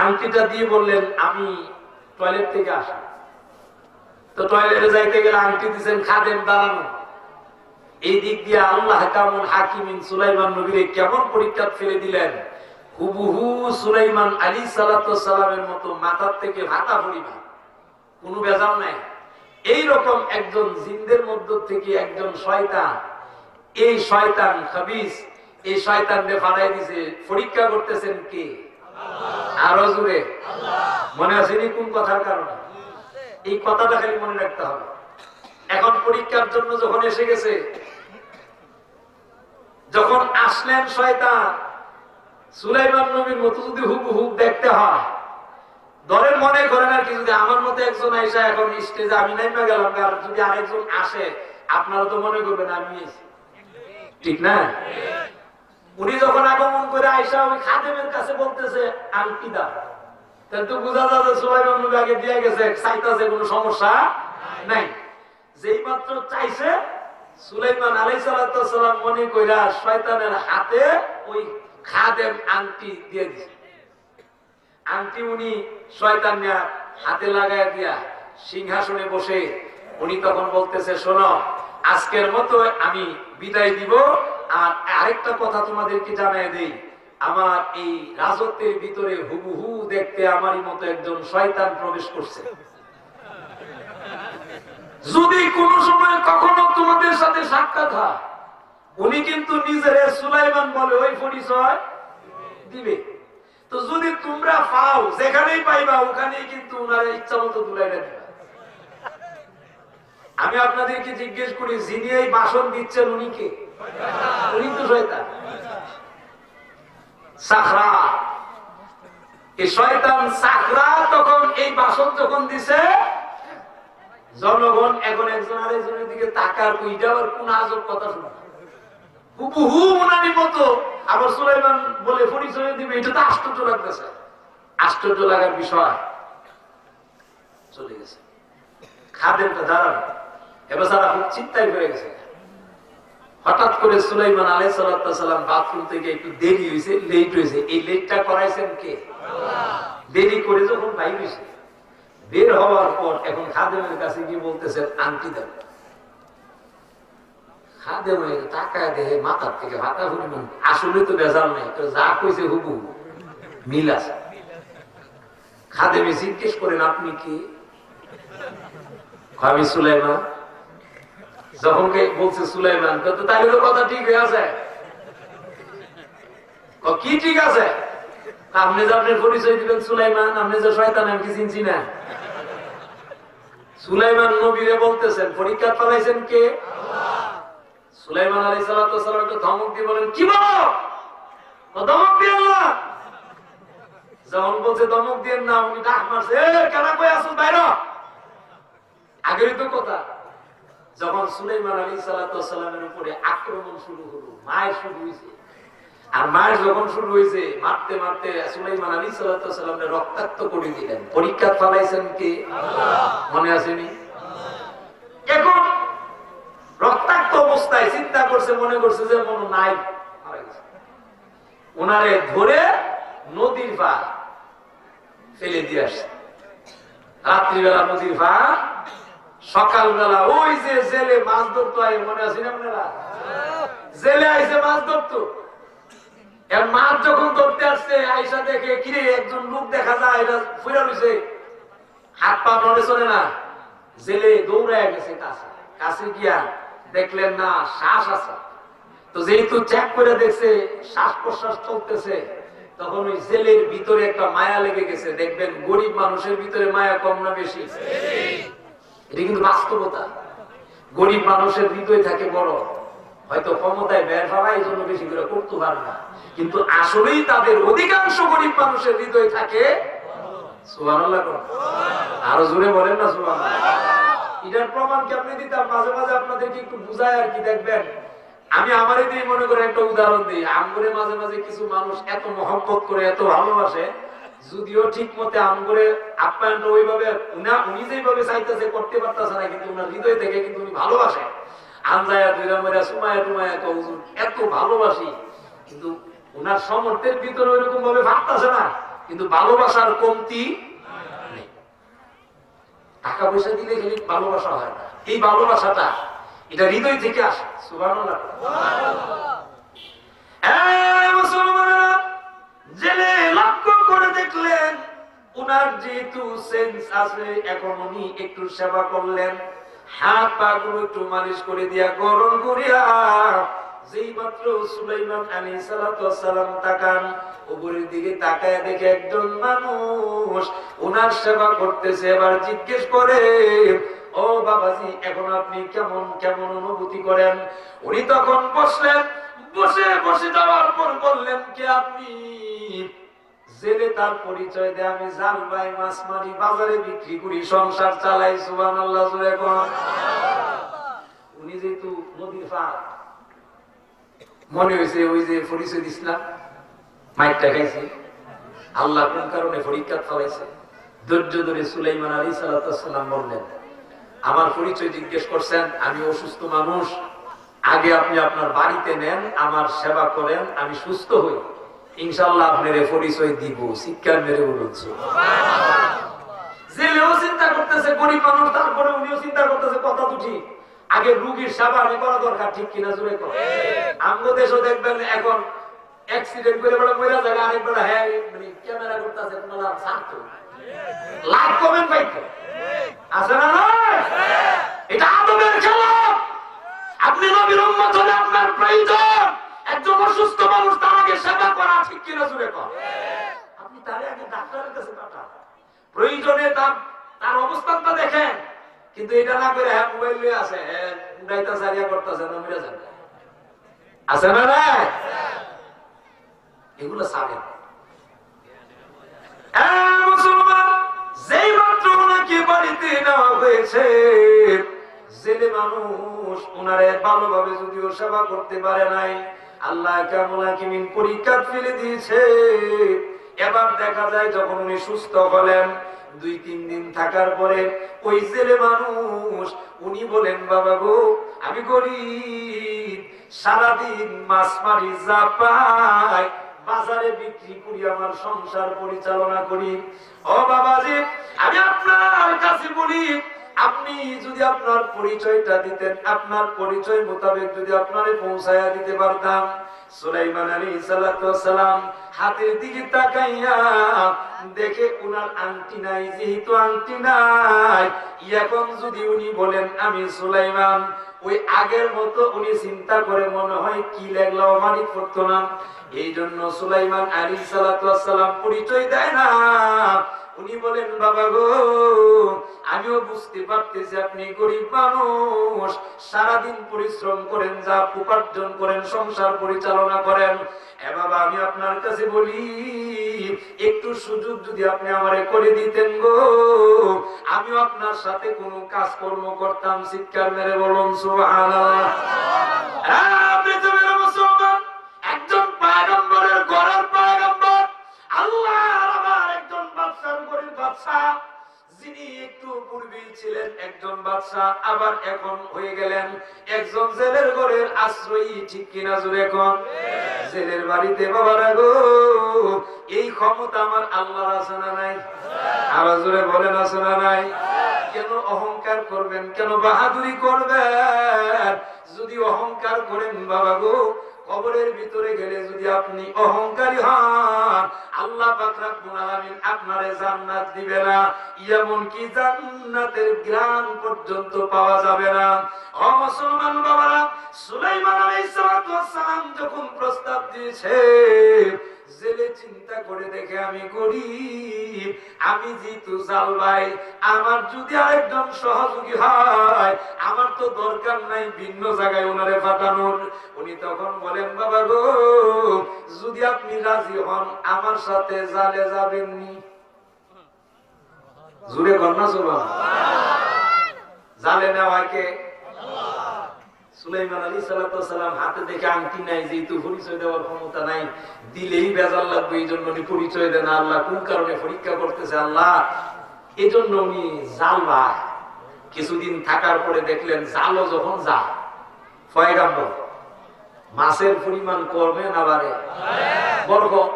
আংটিটা দিয়ে বললেন আমি টয়লেট থেকে আসি। তো টয়লেটে যাইতে গেলে আংটি দিছেন, খাদেম দাঁড়ানো। এই দিক দিয়ে আল্লাহ কামুল হাকিমিন সুলাইমান নবীরে কেমন পরীক্ষা ফেলে দিলেন, হুবহু সুলাইমান আলাইহিস সালাতু ওয়াস সালামের মতো মাথার থেকে ভাতা পরিমাণ, কোনো ভেজাল নাই। এইরকম একজন জিনদের মধ্য থেকে একজন শয়তান, এই শয়তান খাবিস, এই শয়তানকে ফাটাই দিছে। পরীক্ষা করতেছেন কে? আরো জোরে মনে আসেনি কোন কথার কারণে? এই কথাটা খালি মনে রাখতে হবে। এখন পরীক্ষার জন্য যখন এসে গেছে, যখন আসলেন শয়তান, সুলাইমান নবীর মতো যদি হুবহু দেখতে হয়, ধরেন মনে করেন আর কি, যদি আমার মতো একজন আইসা এখন স্টেজে আমি নাইমা গেলাম, আর যদি আরেকজন আসে আপনারা তো মনে করবেন আমি এসেছি, ঠিক না? উনি যখন আগমন করে আইসা ওই খাদেমের কাছে বলতেছে আংটি দাও, তাহলে তো বোঝা যাবে সুলাইমান নবী আগে দিয়ে গেছে, চাইতাছে, কোনো সমস্যা নাই। যেই মাত্র চাইছে, সুলাইমান আলাইহিস সালাতু ওয়াস সালাম মনে কইরা শয়তানের হাতে ওই খাদেম আংটি দিয়ে দিছে। আংটি উনি শয়তান নিয়ে হাতে লাগায় দিয়া সিংহাসনে বসে উনি তখন বলতেছে, শোনো, আজকের মতো আমি বিদায় দিব। আর আরেকটা কথা তোমাদেরকে জানাই দেই, আমার এই রাজত্বের ভিতরে হুবহু দেখতে আমারই মতো একজন শয়তান প্রবেশ করছে। যদি কোন সময় কখনো তোমাদের সাথে সাক্ষাৎ হয়, উনি কিন্তু নিজের সুলাইমান বলে ওই পরিচয় দিবে। তো যদি তোমরা পাও, যেখানেই পাইবা ওখানেই কিন্তু উনার ইচ্ছা মতো দুলাইটা দিবা। আমি আপনাদেরকে জিজ্ঞেস করি, যিনি এই ভাষণ দিচ্ছেন উনি কে? উনি তো শয়তান, সাখরা। এই শয়তান সাখরা তখন এই ভাষণ যখন দিছে, জনগণ এখন একজন আরেকজনের দিকে তাকার, ওইটা আর কোন আজব কথা শোনা, হুবহু উনারই মতো। আবার সুলাইমান বলে পরিচয় দিবে, এটা তো আশ্চর্য লাগতেছে। আশ্চর্য লাগার বিষয় চলে গেছে। খাদেমটা দাঁড়ান, এবার সারা খুব চিন্তায় হয়ে গেছে। হঠাৎ করে সুলাইমান আলাইহিস সালাতু ওয়াস সালাম বাথরুম থেকে একটু দেরি হয়েছে, লেট হয়েছে। এই লেটটা করাইছেন কে? দেরি করে যখন বাইর হয়েছে, বের হওয়ার পর এখন খাদেমের কাছে গিয়ে বলতেছেন আংটি দেন। খাদেম টাকায় দেহে মাথার থেকে ভাতা পরিমাণ, আসলে তো বেজাল নাই, তো যা কইছে হুবহু মিল আছে। খাদেমে জিজ্ঞেস করেন আপনি কি? আমি সুলাইমান। যখন বলছে সুলাইমান, তো তাহলে তো কথা ঠিক হয়ে আছে। কি ঠিক আছে? আপনি যে আপনার পরিচয় দিবেন সুলাইমান, আপনি যে শয়তান, আমি কি চিনছি না? সুলাইমান নবীরে বলতেছেন পরীক্ষা চালাইছেন কে? সুলাইমান আলাইহিস সালাতু ওয়াস সালামকে ধমক দিয়ে বলেন, কি বলো? ধমক দিয়ে আল্লাহ। যখন বলছে ধমক দিয়ে না, উনি ডাক মারছে, কেন কই আসো বাইর। আগেরই তো কথা, যখন সুলাইমান আলাইহিস সালাতু ওয়াস সালামের উপরে আক্রমণ শুরু হলো, মায়ের শুরু হয়েছে। আর মায়ের যখন শুরু হয়েছে, মারতে মারতে সুলাইমান আলাইহিস সালাতু ওয়াস সালামকে রক্তাক্ত করে দিলেন। পরীক্ষা চালাইছেন কে? আল্লাহ। মনে আসেনি? এখন রক্তাক্ত অবস্থায় চিন্তা করছে, মনে করছে যে মনে নাই, ওনারে ধরে নদীর পার ফেলে দিয়ে আসছে। রাত্রিবেলা নদীর পার, সকালবেলা ওই যে জেলে মাছ ধরতো, মনে আছেন আপনারা? জেলে আইসে মাছ ধরতো। মাছ যখন ধরতে আসছে, আইসা দেখে কিরে একজন লোক দেখা যায়, এটা ফুরা রয়েছে, হাত পা নড়ে চলে না। জেলে দৌড়ায় গেছে কাছে, কাছে গিয়া দেখলেন না শ্বাস আছে। তো যেহেতু চেক করে দেখছে শ্বাস প্রশ্বাস চলতেছে, তখন ওই জেলের ভিতরে একটা মায়া লেগে গেছে। দেখবেন গরিব মানুষের ভিতরে মায়া কম না বেশি? এটা কিন্তু বাস্তবতা। গরিব মানুষের হৃদয় থাকে বড়, হয়তো ক্ষমতায় ব্যয় হওয়া এই জন্য বেশি করে করতে পারে না, কিন্তু আসলেই তাদের অধিকাংশ গরিব মানুষের হৃদয় থাকে। সুবহানাল্লাহ। আরো জোরে বলেন না সুবহানাল্লাহ। এটার প্রমাণ কি আপনি দিতাম, মাঝে মাঝে আপনাদেরকে একটু বুঝায় আর কি। দেখবেন আমি আমারই দিয়ে মনে করে একটা উদাহরণ দিই। আমগরে মাঝে মাঝে কিছু মানুষ এত মহব্বত করে, এত ভালোবাসে, যদিও ঠিক মতে আম করে আপ্যায়নটা ওইভাবে উনি যেভাবে চাইতেছে করতে পারতেছে না, কিন্তু উনার হৃদয় থেকে কিন্তু উনি ভালোবাসেন। আনজায়া দুইরা মরা সুমায়া টুমায়া তো হুজুর এত ভালোবাসি, কিন্তু উনার সমর্থের ভিতরে ওইরকম ভাবে ভাবতেছে না, কিন্তু ভালোবাসার কমতি নেই। টাকা পয়সা দিলে খালি ভালোবাসা হয় না, এই ভালোবাসাটা এটা হৃদয় থেকে আসে। সুবহানাল্লাহ। জেলে লক্ষ্য করে দেখলেন উনার যেহেতু সেন্স আছে, এখন উনি একটু সেবা করলেন, হাত পা গুলো একটু মালিশ করে দিয়া গরম করিয়া যেই মাত্র সুলাইমান আলাইহিস সালাম তাকান, উপরের দিকে তাকায় দেখে একজন মানুষ উনার সেবা করতেছে। এবার জিজ্ঞেস করে, ও বাবাজি, এখন আপনি কেমন কেমন অনুভূতি করেন? উনি তখন বসলেন, বসে বসে যাওয়ার পর বললেন, কে আপনি? জেলে তার পরিচয় দেয়, আমি জাল ভাই, মাছ মারি, বাজারে বিক্রি করি, সংসার চালাই। সুবহানাল্লাহ জোরে কোন। উনি যেহেতু নদীর পার, মনে হয়েছে ওই যে পরিচয় দিছিলাম, মাইকটা খাইছে, আল্লাহ কোন কারণে পরীক্ষা ফলাইছে, ধৈর্য ধরে সুলাইমান আলাইহিস সালাম বললেন, আমার পরিচয় জিজ্ঞেস করছেন, আমি অসুস্থ মানুষ, আগে আপনি আপনার বাড়িতে নেন, আমার সেবা করেন, আমি সুস্থ হই, ইনশাআল্লাহ আপনার পরিচয় দিব। শিক্ষার মেরে বলছে। জেলেও চিন্তা করতেছে গরিব মানুষ, তারপরে উনিও চিন্তা করতেছে কথা দুটি, আগে রোগীর সেবা করা দরকার, ঠিক কিনা জোরে কর। আমগো দেশও দেখবেন এখন অ্যাক্সিডেন্ট করে বলে মরে যাবে, আরেক বেলা হ্যাঁ মানে ক্যামেরা করতেছে, তোমরা ছাড়তো লাইক কমেন্ট পাইতো আছে না? নয়, এটা আদবের খেলা। আপনি নবীর উম্মত হলে আপনার প্রয়োজন একজন অসুস্থ মানুষ, তার আগে সেবা করা, ঠিক কিনা জোরে কর। আপনি তারে আগে ডাক্তারের কাছে পাঠান, প্রয়োজনে তার অবস্থানটা দেখেন, কিন্তু এটা না করে হ্যাঁ মোবাইল নিয়ে আসে, হ্যাঁ উড়াইতা সারিয়া করতেছে না, মিলে যাবে আছে না? না, এগুলো সাবেন। মুসলমান যেই মাত্র ওনাকে বাড়িতে নেওয়া হয়েছে, জেলে মানুষ ওনারে ভালোভাবে যদিও সেবা করতে পারে নাই, আল্লাহ কামুল হাকিমিন পরীক্ষা ফেলে দিয়েছে। এবার দেখা যায় যখন উনি সুস্থ হলেন, 2-3 দিন থাকার পরে ওই জেলে মানুষ উনি বলেন, বাবা গো, আমি গরিব, সারাদিন মাছ মারি, যা পাই বাজারে বিক্রি করি, আমার সংসার পরিচালনা করি। ও বাবাজি, আমি আপনার কাছে বলি, আপনি যদি আপনার পরিচয়টা দিতেন, আপনার পরিচয় মোতাবেক যদি আপনারে পৌঁছায়া দিতে পারতাম। সুলাইমান আলাইহিস সালাম হাতের দিকে তাকাইয়া দেখে উনার আংটি নাই, যেহেতু আংটি নাই, এখন যদি উনি বলেন আমি সুলাইমান, ওই আগের মতো উনি চিন্তা করে মনে হয় কি লাগলো মালিক করতো না। এই জন্য সুলাইমান আলাইহিস সালাম পরিচয় দেয় না। উনি বলেন, বাবা গো, আমিও বুঝতে পারতেছি আপনি গরিব মানুষ, সারাদিন পরিশ্রম করেন, যা উপার্জন করেন, সংসার পরিচালনা করেন। এ বাবা, আমি আপনার কাছে বলি, একটু সুযোগ যদি আপনি আমারে করে দিতেন গো, আমিও আপনার সাথে কোনো কাজকর্ম করতাম। চিৎকার মেরে বলুন সুবহানাল্লাহ। মুসলমান, একজন পয়গম্বরের ঘরের পয়গম্বর, আল্লাহর আবার একজন বাদশার ঘরের বাদশা, যিনি একটু পূর্বেই ছিলেন একজন বাদশা, আবার এখন হয়ে গেলেন একজন জেলের ঘরের আশ্রয়ী, ঠিক কিনা জোরে এখন? জেলের বাড়িতে বাবারা গো, এই ক্ষমতা আমার আল্লাহর আছে না নাই? আবার জোরে বলেন, আছে না নাই? কেন অহংকার করবেন, কেন বাহাদুরি করবেন? যদি অহংকার করেন বাবা গো, কবরের ভিতরে গেলে যদি আপনি অহংকারী হন, আল্লাহ পাক রব্বুল আলামিন আপনারে জান্নাত দিবে না, এমন কি জান্নাতের ঘ্রাণ পর্যন্ত পাওয়া যাবে না। ও মুসলমান বাবারা, সুলাইমান আলাইহিস সালাম যখন প্রস্তাব দিয়েছে, জেলে চিন্তা করে দেখে আমি গরিব, আমি যেহেতু জাল ভাই, আমার যদি আরেকজন সহযোগী হয়, আমার তো দরকার নাই ভিন্ন জায়গায় ওনারে পাঠানোর। উনি তখন বলেন, বাবা গো, যদি আপনি রাজি হন, আমার সাথে জালে যাবেননি? জুড়ে কন্যা সুবহান। জালে নেওয়াকে সুলাইমান আলাইহিস সালাম হাতে দেখে আংটি নাই, যেহেতু পরিচয় দেওয়ার ক্ষমতা নাই, দিলেই বেজার লাগবে, এই জন্য উনি পরিচয় দেন। আল্লাহ কোন কারণে পরীক্ষা করতেছে আল্লাহ, এই জন্য উনি জাল ভাই। কিছুদিন থাকার পরে দেখলেন জালও যখন যায়, পয়গাম্বর মাছের পরিমাণ কমে না বাড়ে? বরকত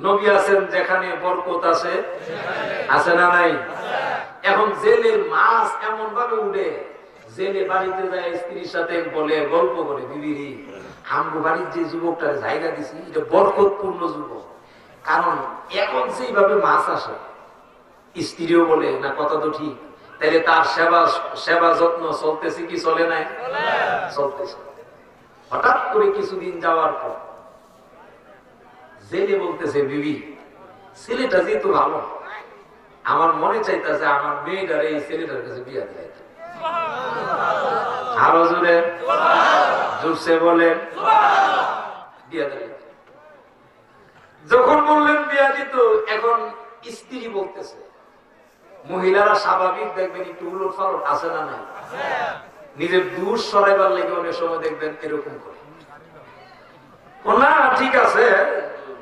নবী আছেন যেখানে বরকত আছে, আছে না নাই? এখন জেলের মাছ এমন ভাবে উঠে, জেলে বাড়িতে যায় স্ত্রীর সাথে বলে, গল্প করে, বিবিরি আমগো বাড়ির যে যুবকটার জায়গা দিছি এটা বরকতপূর্ণ যুবক, কারণ এখন সেইভাবে মাছ আসে। স্ত্রীও বলে না, কথা তো ঠিক, তাহলে তার সেবা যত্ন চলতেছে কি চলে নাই? চলতেছে। হঠাৎ করে কিছুদিন যাওয়ার পর জেলে বলতেছে, বিবি ছেলেটা যেহেতু ভালো, আমার মনে চাইতেছে আমার মেয়েটার এই ছেলেটার কাছে বিয়া দিতে। আরো জোরে জোরসে বলেন, বিয়া দিতে। যখন বললেন বিয়া দিত, এখন স্ত্রী বলতেছে, মহিলারা স্বাভাবিক দেখবেন একটু উলট পালট আছে না নাই? নিজের দূর সরাইবার লেগে অনেক সময় দেখবেন এরকম করে, না ঠিক আছে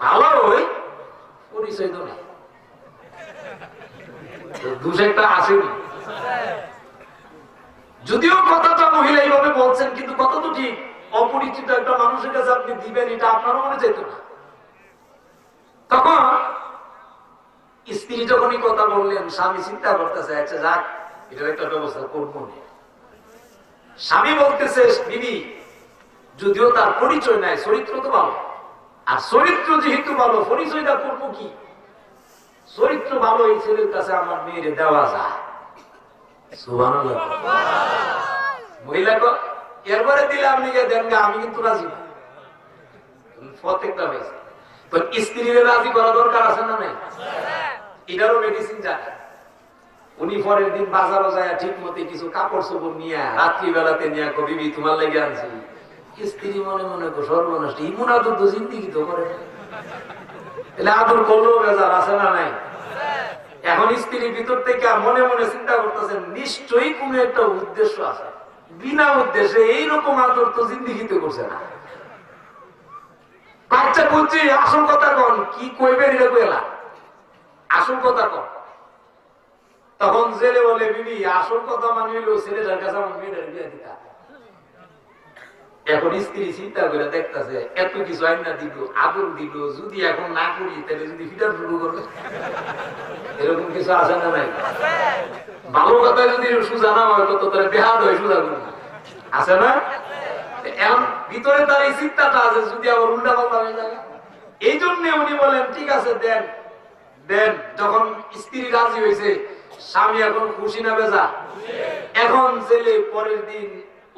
ভালো হই, পরিচয় তো নেই, দুষেরটা আসেনি। যদিও কথাটা মহিলা এইভাবে বলছেন, কিন্তু কথা তো ঠিক। অপরিচিত একটা মানুষের কাছে আপনি দিবেন, এটা আপনারও মনে চাইতো না। তখন স্ত্রী যখনই কথা বললেন, স্বামী চিন্তা করতেছে, আচ্ছা যাক, এটার একটা ব্যবস্থা করবো। স্বামী বলতেছে, বিবি যদিও তার পরিচয় নাই, চরিত্র তো ভালো, আর চরিত্র যেহেতু ভালো, পরিচয়টা করবো কি? চরিত্র ভালো এই ছেলের কাছে আমার মেয়েরে দেওয়া যায়। সুবহানাল্লাহ। মহিলা এরপরে দিলে আপনি দেন, আমি কিন্তু রাজি না। প্রত্যেকটা হয়েছে তো স্ত্রীর রাজি করা দরকার আছে না নাই? এটারও মেডিসিন যায়। উনি পরের দিন বাজারও যায় ঠিক মতো কিছু কাপড় চোপড় নিয়ে রাত্রিবেলাতে নিয়ে বিবি তোমার লেগে আনছি। স্ত্রী মনে মনে সর্বনাশ, ইমন আদর তো জিন্দিগি তো করে, তাহলে আদর করলেও বেজার আছে না নাই? এখন স্ত্রীর ভিতর থেকে মনে মনে চিন্তা করতেছেন, নিশ্চয়ই কোন একটা উদ্দেশ্য আছে, বিনা উদ্দেশ্যে এইরকম আদর তো জিন্দিগিতে করছে না। বাচ্চা বলছি আসল কথা কন, কি কইবেন এটা কইলা, আসল কথা কন। তখন জেলে বলে, বিবি আসল কথা মানে হইলো ছেলেটার কাছে আমার মেয়েটার বিয়ে দিতা। এখন স্ত্রী চিন্তা করে দেখতেছে, এত কিছু আইনা দিল, আদর দিল, যদি এখন না করি তাহলে যদি ফিটার শুরু করবে, এরকম কিছু আছে না নাই? ভালো কথা যদি সুজা না হয় তো তাহলে বেহাদ হয় সুজা করবে, আছে না? এখন ভিতরে তার এই চিন্তাটা আছে, যদি আবার উল্টা পাল্টা হয়ে যায়। এই জন্য উনি বলেন, ঠিক আছে দেন দেন। যখন স্ত্রী রাজি হয়েছে, স্বামী এখন খুশি না বেজা? এখন জেলে পরের দিন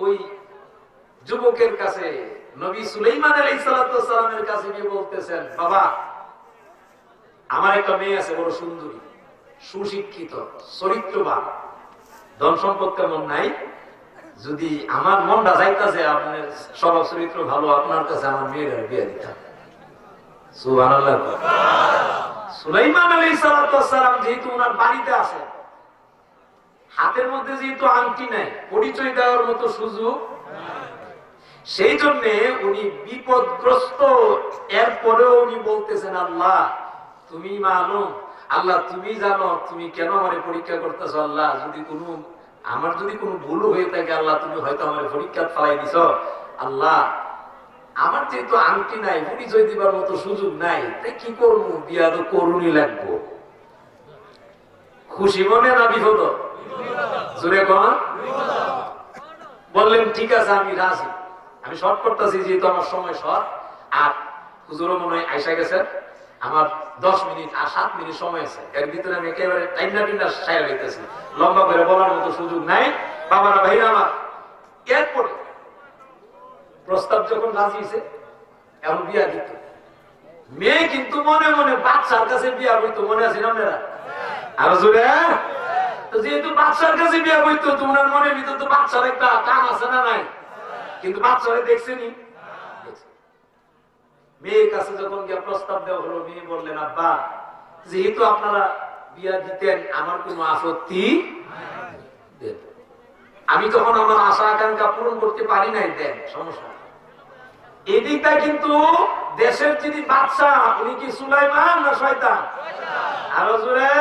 ওই যুবকের কাছে, নবী সুলাইমান আলাইহিস সালামের কাছে গিয়ে বলতেছেন, বাবা আমার একটা মেয়ে আছে, বড় সুন্দরী, সুশিক্ষিত, চরিত্রবান, ধন সম্পদ তেমন নাই, যদি আমার মনটা চাইতেছে আপনার স্বভাব চরিত্র ভালো, আপনার কাছে আমার মেয়ের বিয়ে দিতাম। সুবহানাল্লাহ। সুলাইমান আলাইহিস সালাম যেহেতু ওনার বাড়িতে আছে, হাতের মধ্যে যেহেতু আংটি নাই, পরিচয় দেওয়ার মতো সুযোগ, সেই জন্য উনি বিপদগ্রস্ত। এরপরেও উনি বলতেছেন, আল্লাহ তুমি মালুম, আল্লাহ তুমি জানো, তুমি কেন আমারে পরীক্ষা করতেছো। আল্লাহ আমার যদি কোনো ভুল হয়ে থাকে, আল্লাহ তুমি হয়তো আমার পরীক্ষা ফেলাই দিছ। আল্লাহ আমার যেহেতু আংটি নাই, পরিচয় দিবার মতো সুযোগ নাই, তাই কি করবো, বিয়া তো করুনই লাগবো। খুশি মনে না বিপদ? জোরে কন। বললেন ঠিক আছে আমি রাজি, আমি শর্ট করতেছি, যেহেতু আমার সময় শর্ট, আর হুজুরও মনে হয় আইসা গেছেন, আমার 10 মিনিট আর 7 মিনিট সময় আছে, এর ভিতরে আমি একেবারে টাইমটা সাইরা লইতেছি, লম্বা করে বলার মতো সুযোগ নাই। বাবারা ভাইরা আমার, এরপরে প্রস্তাব যখন রাজি হয়েছে, এখন বিয়া দিত। মেয়ে কিন্তু মনে মনে বাচ্চার কাছে বিয়া হইতো, মনে আছে না আপনারা? আরো জোরে। তো যেহেতু বাচ্চার কাছে বিয়া হইতো, তোমার মনের ভিতর তো বাচ্চার একটা টান আছে না নাই? কিন্তু বাচ্চারে দেখছেনি। মেয়ের কাছে যখন গিয়ে প্রস্তাব দেওয়া হলো, মেয়ে বললেন, আব্বা যেহেতু আপনারা বিয়া দিতেন, আমার কোনো আপত্তি। আমি তখন আমার আশা আকাঙ্ক্ষা পূরণ করতে পারি নাই, দেন সমস্যা। এদিকটা কিন্তু দেশের যিনি বাদশা, উনি কি সুলাইমান না শয়তান? আরো জোরে।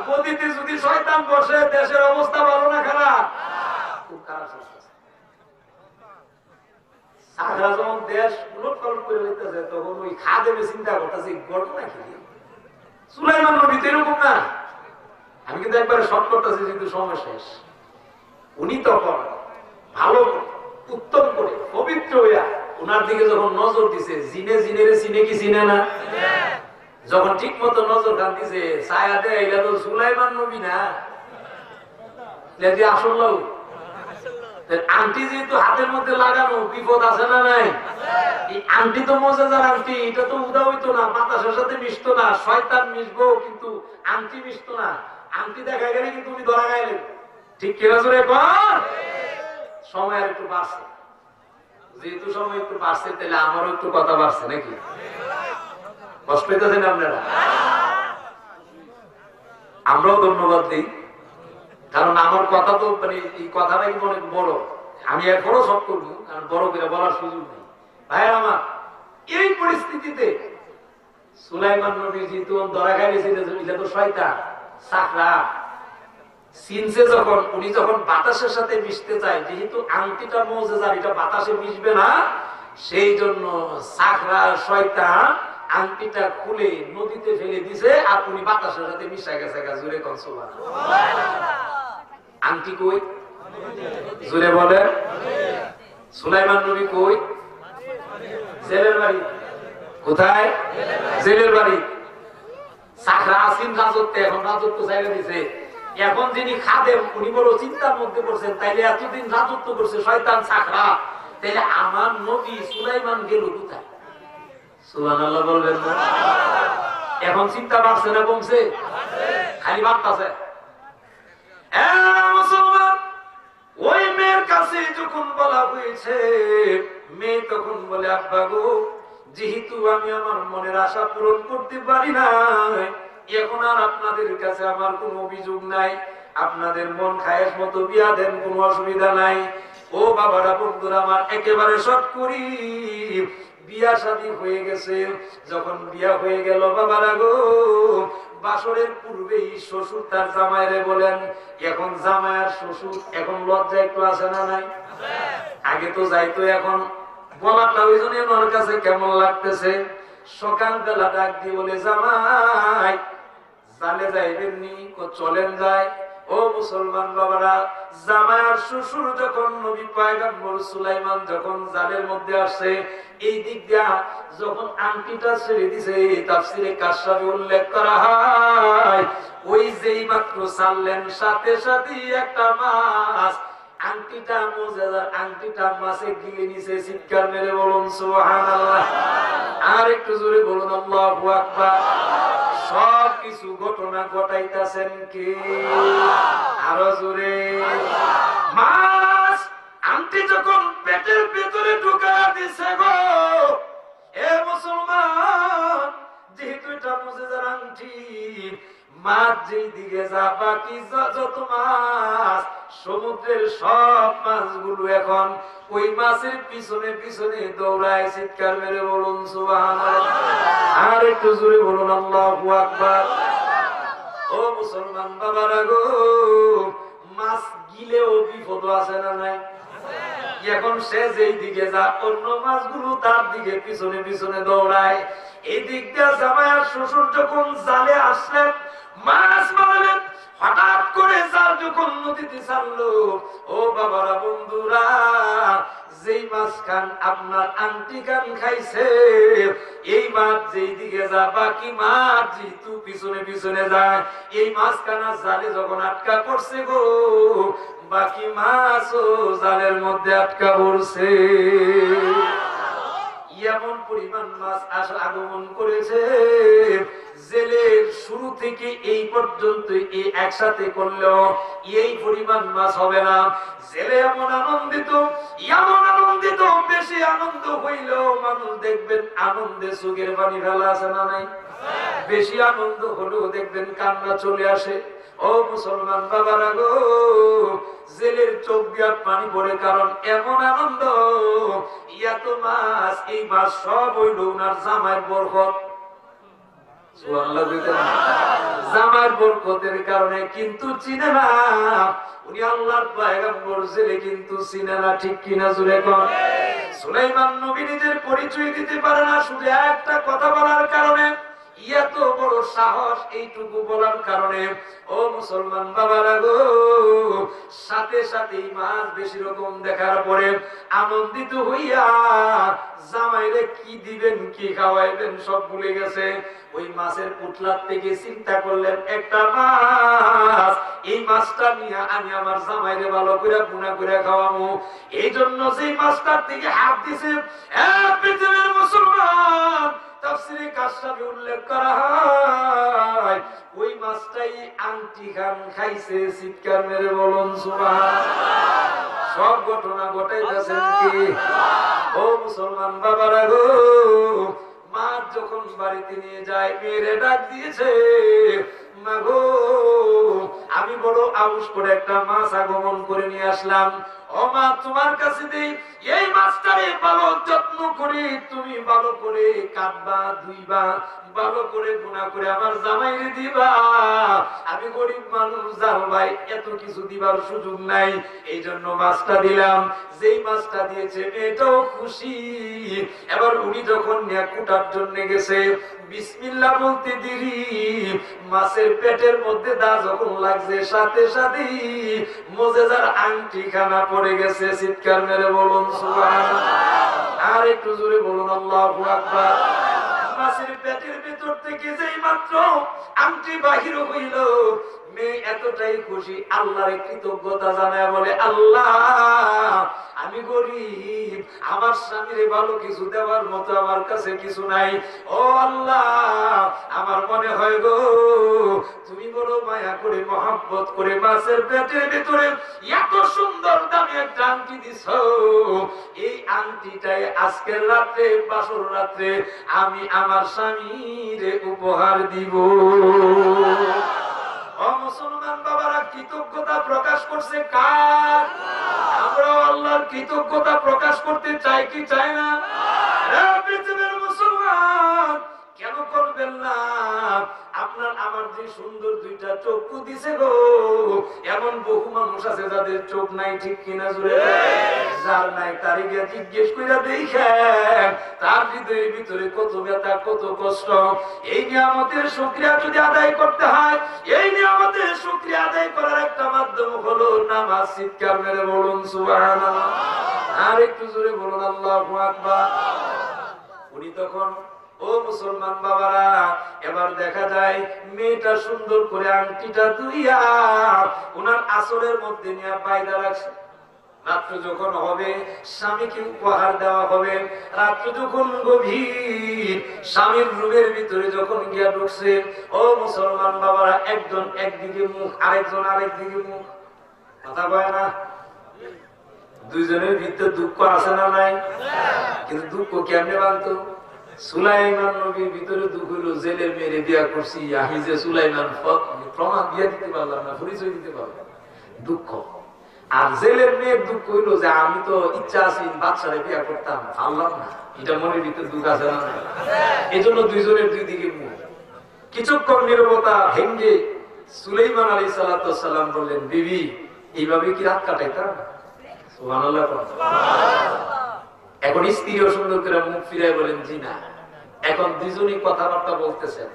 গদিতে যদি শয়তান বসে, দেশের অবস্থা ভালো না খারাপ? খুব খারাপ। সাগরা যখন দেশ উলটপালট করে যেতেছে, তখন ওই খাদেমে চিন্তা করতেছে ঘটনা কি? সুলাইমান নবী তো এরকম না। আমি কিন্তু একবারে শর্ট করতেছি, কিন্তু সময় শেষ। উনি তখন ভালো উত্তম করে পবিত্র হইয়া ওনার দিকে যখন নজর দিছে, জিনে জিনের চিনে কি চিনে না? যখন ঠিক মতো নজর খান দিছে, ছায়া দেয়, এটা তো সুলাইমান নবী না, আসল লোক। আংটি যেহেতু হাতের মধ্যে লাগানো, বিপদ আছে না নাই? এই আংটি তো মজাদার আংটি, এটা তো উদা হইতো না, বাতাসের সাথে মিশতো না। শয়তান মিশবো, কিন্তু আংটি মিশতো না। আংটি দেখা গেলে কিন্তু উনি ধরা গাইলেন। ঠিক কিনা জোরে কর? সময় আর একটু বাড়ছে, যেহেতু সময় একটু বাড়ছে, তাহলে আমারও একটু কথা বাড়ছে নাকি? কষ্ট পেতেছেন আপনারা? আমরাও ধন্যবাদ দিই, কারণ আমার কথা তো মানে এই কথাটা কিন্তু অনেক বড়। আমি এরপরও সব করবো, কারণ বড় করে বলার সুযোগ নেই। ভাই আমার, এই পরিস্থিতিতে সুলাইমান নবী যেহেতু ধরা খাইছিল, এটা তো শয়তান সাকরা সিনসে, যখন উনি যখন বাতাসের সাথে মিশতে চায়, যেহেতু আংটিটা মৌজেজার, এটা বাতাসে মিশবে না, সেই জন্য সাকরা শয়তান আংটিটা খুলে নদীতে ফেলে দিছে, আর উনি বাতাসের সাথে মিশা গেছে। জোরে কোন সুবহানাল্লাহ। আংটি কই? জোরে বলে। সুলাইমান নবী কই? জেলের বাড়ি। কোথায়? জেলের বাড়ি। সাকরা আসিন রাজত্বে, এখন রাজত্ব চাইলে দিছে। এখন যিনি খাদেম, উনি বড় চিন্তার মধ্যে পড়ছেন, তাইলে এতদিন রাজত্ব করছে শয়তান সাকরা, তাইলে আমার নবী সুলাইমান গেল কোথায়? সুবহানাল্লাহ বলবেন না? এখন চিন্তা বাড়ছে না কমছে? খালি বাড়তাছে। মুসলমান, ওই মেয়ের কাছে যখন বলা হয়েছে, মেয়ে তখন বলে, আব্বা গো, যেহেতু আমি আমার মনের আশা পূরণ করতে পারি না, এখন আর আপনাদের কাছে আমার কোনো অভিযোগ নাই। আপনাদের মন খায়েশ মতো বিয়া দেন, কোনো অসুবিধা নাই। ও বাবারা, বন্ধুরা আমার, একেবারে শর্ট করি, বিয়া শাদী হয়ে গেছে। যখন বিয়া হয়ে গেল, বাবারা গো, বাসরের পূর্বেই শ্বশুর তার জামাইরে বলেন, এখন জামাই আর শ্বশুর এখন লজ্জা একটু আছে না নাই? আগে তো যাইতো, এখন বলাটা ওই জন্য ওনার কাছে কেমন লাগতেছে। সকালবেলা ডাক দিয়ে বলে, জামাই জালে যাইবেন নি? চলেন যাই। ও মুসলমান বাবারা, জামাই আর শ্বশুর যখন নবী পয়গম্বর সুলাইমান যখন জালের মধ্যে আসছে, এই দিক দিয়া যখন আংটিটা ছেড়ে দিছে, তাফসিরে কাশফে উল্লেখ করা হয়, ওই যেই মাত্র ছাড়লেন, সাথে সাথে একটা মাছ আংটিটা মুজেজার আংটিটা মাছে গিলে নিছে। চিৎকার মেরে বলুন সুবহানাল্লাহ। আর একটু জোরে বলুন আল্লাহু আকবার। সব কিছু ঘটনা ঘটাইতেছেন কে? আরো জোরে। মাছ আংটি যখন পেটের ভিতরে ঢুকা দিছে গো, এ মুসলমান, যেহেতু এটা মুজেজার আংটি, মাছ যেই দিকে যা, বাকি যত মাছ সমুদ্রের সব মাছগুলো এখন ওই মাছের পিছনে পিছনে দৌড়ায়। চিৎকার মেরে বলুন সুবহানাল্লাহ। আর একটু জোরে বলুন আল্লাহু আকবার। ও মুসলমান বাবারা গো, মাছ গিলেও বিপদ আছে না নাই? এখন সে যেই দিকে যা, অন্য মাছগুলো তার দিকে পিছনে পিছনে দৌড়ায়। এই দিক দিয়ে জামাই আর শ্বশুর যখন জালে আসলেন, মাছ মারলেন, হঠাৎ করে জাল যখন নদীতে ছাড়লো, ও বাবারা বন্ধুরা, যেই মাছ খান আপনার আংটি খান খাইছে, এই মাছ যেই দিকে যা, বাকি মাছ যেহেতু পিছনে পিছনে যায়, এই মাছ খানা জালে যখন আটকা পড়ছে গো, বাকি মাছও জালের মধ্যে আটকা পড়ছে। এমন পরিমাণ মাছ আগমন করেছে, জেলের শুরু থেকে এই পর্যন্ত এই একসাথে করলেও এই পরিমাণ মাছ হবে না। জেলে এমন আনন্দিত, বেশি আনন্দ হইলেও মানুষ দেখবেন আনন্দে চোখের পানি ফেলা আছে না নাই? বেশি আনন্দ হলেও দেখবেন কান্না চলে আসে। ও মুসলমান বাবারা গো, জেলের চোখ দিয়া পানি পড়ে, কারণ এমন আনন্দ। ইয়াত মাছ, এই মাছ সব হইল উনার জামাইয়ের বরকত। জামার বরকতের কারণে, কিন্তু চিনে না উনি আল্লাহর পয়গম্বর, জেলে কিন্তু চিনে না, ঠিক কিনা জুড়ে কোন? সুলাইমান নবী নিজের পরিচয় দিতে পারে না, শুধু একটা কথা বলার কারণে, এত বড় সাহস এইটুকু বলার কারণে। ও মুসলমান বাবারা গো, সাথে সাথে মাছ বেশি রকম দেখার পরে আনন্দিত হইয়া জামাইরে কি দিবেন, কি খাওয়াইবেন সব ভুলে গেছে। ওই মাছের পুটলার থেকে চিন্তা করলেন, একটা মাছ, এই মাছটা নিয়ে আমি আমার জামাইরে ভালো করে গুনা করে খাওয়াবো। এই জন্য সেই মাছটার দিকে হাত দিছে। পৃথিবীর মুসলমান, তাফসীরে কাশফে উল্লেখ করা হয়, ওই মাছটাই আংটি খান খাইছে। চিৎকার মেরে বলুন সুবহানাল্লাহ। সব ঘটনা ঘটাইতেছেন কি? ও মুসলমান বাবারা গো, মাছ যখন বাড়িতে নিয়ে যায়, মেয়েরে ডাক দিয়েছে, মা গো, আমি বড় আউস করে একটা মাছ আগমন করে নিয়ে আসলাম। ও মা, তোমার কাছে দেই, এই মাছটারে ভালো যত্ন করে তুমি ভালো করে কাটবা, ধুইবা, ভালো করে গুনাহ করে আমার জামাইরে দিবা। আমি গরিব মানুষ, জাল ভাই, এত কিছু দিবার সুযোগ নাই, এই জন্য মাছটা দিলাম। যেই মাছটা দিয়েছে মেয়েটাও খুশি। এবার উনি যখন নিয়ে কুটার জন্য গেছে, বিসমিল্লাহ বলতে দেরি, মাছের পেটের মধ্যে দা যখন লাগছে, সাথে সাথেই মুজেজার আংটি খানা পড়ে গেছে। চিৎকার মেরে বলুন সুবহানাল্লাহ। আর একটু জোরে বলুন আল্লাহু আকবার। মাছের পেটের ভিতর থেকে যেই মাত্র আংটি বাহির হইল, মেয়ে এতটাই খুশি, আল্লাহর কৃতজ্ঞতা জানায় বলে, আল্লাহ, আমি গরিব, আমার স্বামীরে ভালো কিছু দেওয়ার মতো আমার কাছে কিছু নাই। ও আল্লাহ, আমার মনে হয় গো, তুমি বড় মায়া করে মহব্বত করে মাছের পেটের ভিতরে এত সুন্দর দামি একটা আংটি দিছ। এই আংটিটাই আজকের রাত্রে, বাসর রাত্রে আমি আমার স্বামীরে উপহার দিব। ও মুসলমান বাবারা, কৃতজ্ঞতা প্রকাশ করছে কার? আমরা আল্লাহর কৃতজ্ঞতা প্রকাশ করতে চাই কি চাই না? পৃথিবীর মুসলমান, কেন করবেন না? আপনার আমার যে সুন্দর দুইটা চক্ষু দিছে গো, এমন বহু মানুষ আছে যাদের চোখ নাই, ঠিক কিনা জুড়ে? যার নাই তার গিয়ে জিজ্ঞেস করে দেখেন, তার হৃদয়ের ভিতরে কত ব্যথা, কত কষ্ট। এই নিয়ামতের শুকরিয়া যদি আদায় করতে হয়, এই নিয়ামতের শুকরিয়া আদায় করার একটা মাধ্যম হলো নামাজ। চিৎকার মেরে বলুন সুবহানাল্লাহ। আর একটু জোরে বলুন আল্লাহু আকবার। উনি তখন, ও মুসলমান বাবারা, এবার দেখা যায় মেয়েটা সুন্দর করে আংটিটা ধুইয়া উনার আসরের মধ্যে নিয়ে বাইদা রাখছে। রাত্র যখন হবে, স্বামীকে উপহার দেওয়া হবে। রাত্র যখন গভীর, স্বামীর রুমের ভিতরে যখন গিয়া ঢুকছে, ও মুসলমান বাবারা, একজন একদিকে মুখ, আরেকজন আরেকদিকে মুখ, কথা কয় না? দুইজনের ভিতরে দুঃখ আছে না নাই? কিন্তু দুঃখ কেমনে বানতো? সুলাইমান নবীর ভিতরে দুঃখ হইল, জেলের মেয়েরে বিয়া করছি, আমি যে সুলাইমান প্রমাণ দিয়ে দিতে পারলাম না, পরিচয় দিতে পারলাম, দুঃখ। আর জেলের মেয়ের দুঃখ হইল যে আমি তো ইচ্ছা আছি বাচ্চারে বিয়া করতাম, পারলাম না, এটা মনের ভিতরে দুঃখ আছে না? এই জন্য দুইজনের দুই দিকে মুখ। কিছুক্ষণ নীরবতা ভেঙ্গে সুলাইমান আলাইহিস সালাম বললেন, বিবি, এইভাবে কি রাত কাটাইতাম? সুবহানাল্লাহ। এখন স্ত্রীও সুন্দর করে মুখ ফিরাই বলেন, জি না। এখন দুইজনই কথাবার্তা বলতেছেন।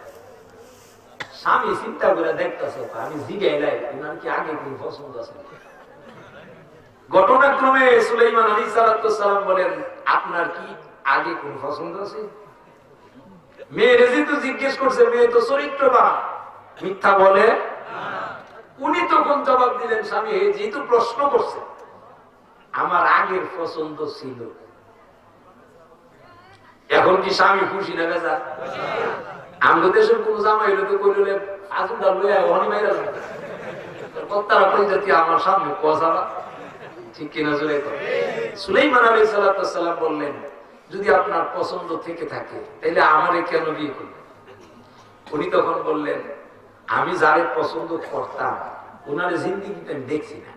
স্বামী চিন্তা করে দেখতেছে, আমি জিগাইলাই উনার কি আগে কোন পছন্দ আছে? ঘটনাক্রমে সুলাইমান আলাইহিস সালাম বলেন, আপনার কি আগে কোন পছন্দ আছে? মেয়ের যেহেতু জিজ্ঞেস করছে, মেয়ে তো চরিত্রবান, মিথ্যা বলে না। উনি তখন জবাব দিলেন, স্বামী যেহেতু প্রশ্ন করছে, আমার আগের পছন্দ ছিল। এখন কি স্বামী খুশি না বেজা? আমাদের দেশের কোন জামাই হইলে তো কইলে আজুদা লইয়া ওখানে মাইরা যায়, কত্তারা কই জাতি আমার সামনে কোয়াছাড়া, ঠিক কিনা জোরে কর। সুলাইমান আলাইহিস সালাম বললেন, যদি আপনার পছন্দ থেকে থাকে তাহলে আমারে কেন বিয়ে করলেন? উনি তখন বললেন, আমি যারে পছন্দ করতাম ওনার জিন্দিগিতে আমি দেখছি না।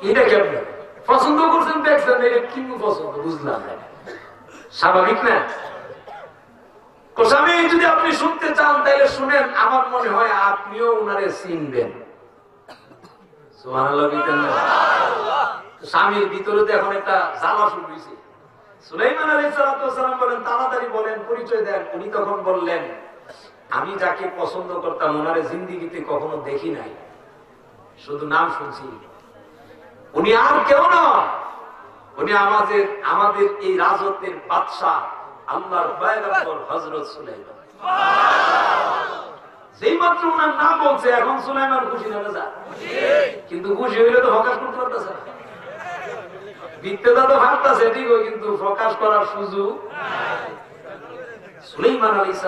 এটা কেমন পছন্দ করছেন দেখছেন, এটা কি পছন্দ বুঝলাম না, স্বাভাবিক না? স্বামী যদি আপনি শুনতে চান তাহলে শুনেন, আমার মনে হয় আপনিও উনারে চিনবেন। সুবহানাল্লাহ বলতেন না? স্বামীর ভিতরে তো এখন একটা জ্বালা শুরু হয়েছে। সুলাইমান আলাইহিস সালাম বলেন, তাড়াতাড়ি বলেন, পরিচয় দেন। উনি তখন বললেন, আমি যাকে পছন্দ করতাম ওনারে জিন্দিগিতে কখনো দেখি নাই, শুধু নাম শুনছি। উনি আর কেউ না, উনি আমাদের এই রাজত্বের বাদশাহ, আল্লাহর পয়গম্বর হযরত সুলাইমান। যেই মাত্র ওনার নাম বলছে, এখন সুলাইমান খুশি না বেজা? কিন্তু খুশি হইলে তো প্রকাশ করতে পারতেছে না। বিদ্যা তো ভাবতেছে ঠিকই, কিন্তু প্রকাশ করার সুযোগ নাই। সুলাইমান আলাইহিস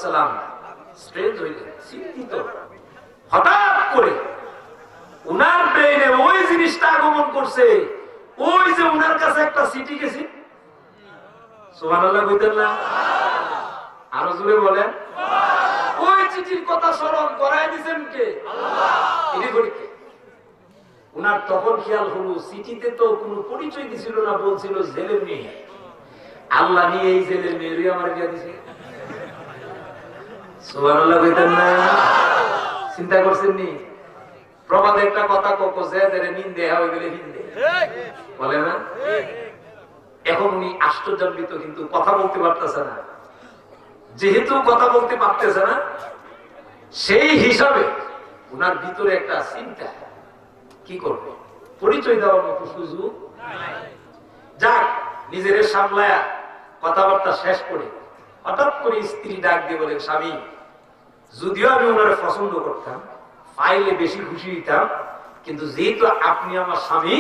সালাম স্ট্রেঞ্জ হইলেন, চিন্তিত। হঠাৎ করে উনার ব্রেইনে ওই জিনিসটা আগমন করছে, ওই যে উনার কাছে একটা চিঠি গেছে। সুবহানাল্লাহ কইতেন না? আরো জোরে বলেন। ওই চিঠির কথা স্মরণ করায় দিয়েছেন কে? আল্লাহ। উনার তখন খেয়াল হলো, চিঠিতে তো কোনো পরিচয় দিছিল না, বলছিল জেলের মেয়ে। আল্লাহ নিয়ে এই জেলের মেয়েরই আমার বিয়া দিছে। সুবহানাল্লাহ কইতেন না? চিন্তা করছেন নি? প্রবাদে একটা কথা কো, যে জেলে নিন্দে হয় গেলে হিন্দে বলে না? এখন উনি আশ্চর্যান্বিত, কিন্তু কথা বলতে পারতেছে না। যেহেতু কথা বলতে পারতেছে না, সেই হিসাবে উনার ভিতরে একটা চিন্তা, কি করবে, পরিচয় দেওয়ার মতো সুযোগ যাক, নিজের সামলায়া কথাবার্তা শেষ করে হঠাৎ করে স্ত্রী ডাক দিয়ে বলেন, স্বামী, যদিও আমি ওনারে পছন্দ করতাম, পাইলে বেশি খুশি হইতাম, কিন্তু যেহেতু আপনি আমার স্বামী,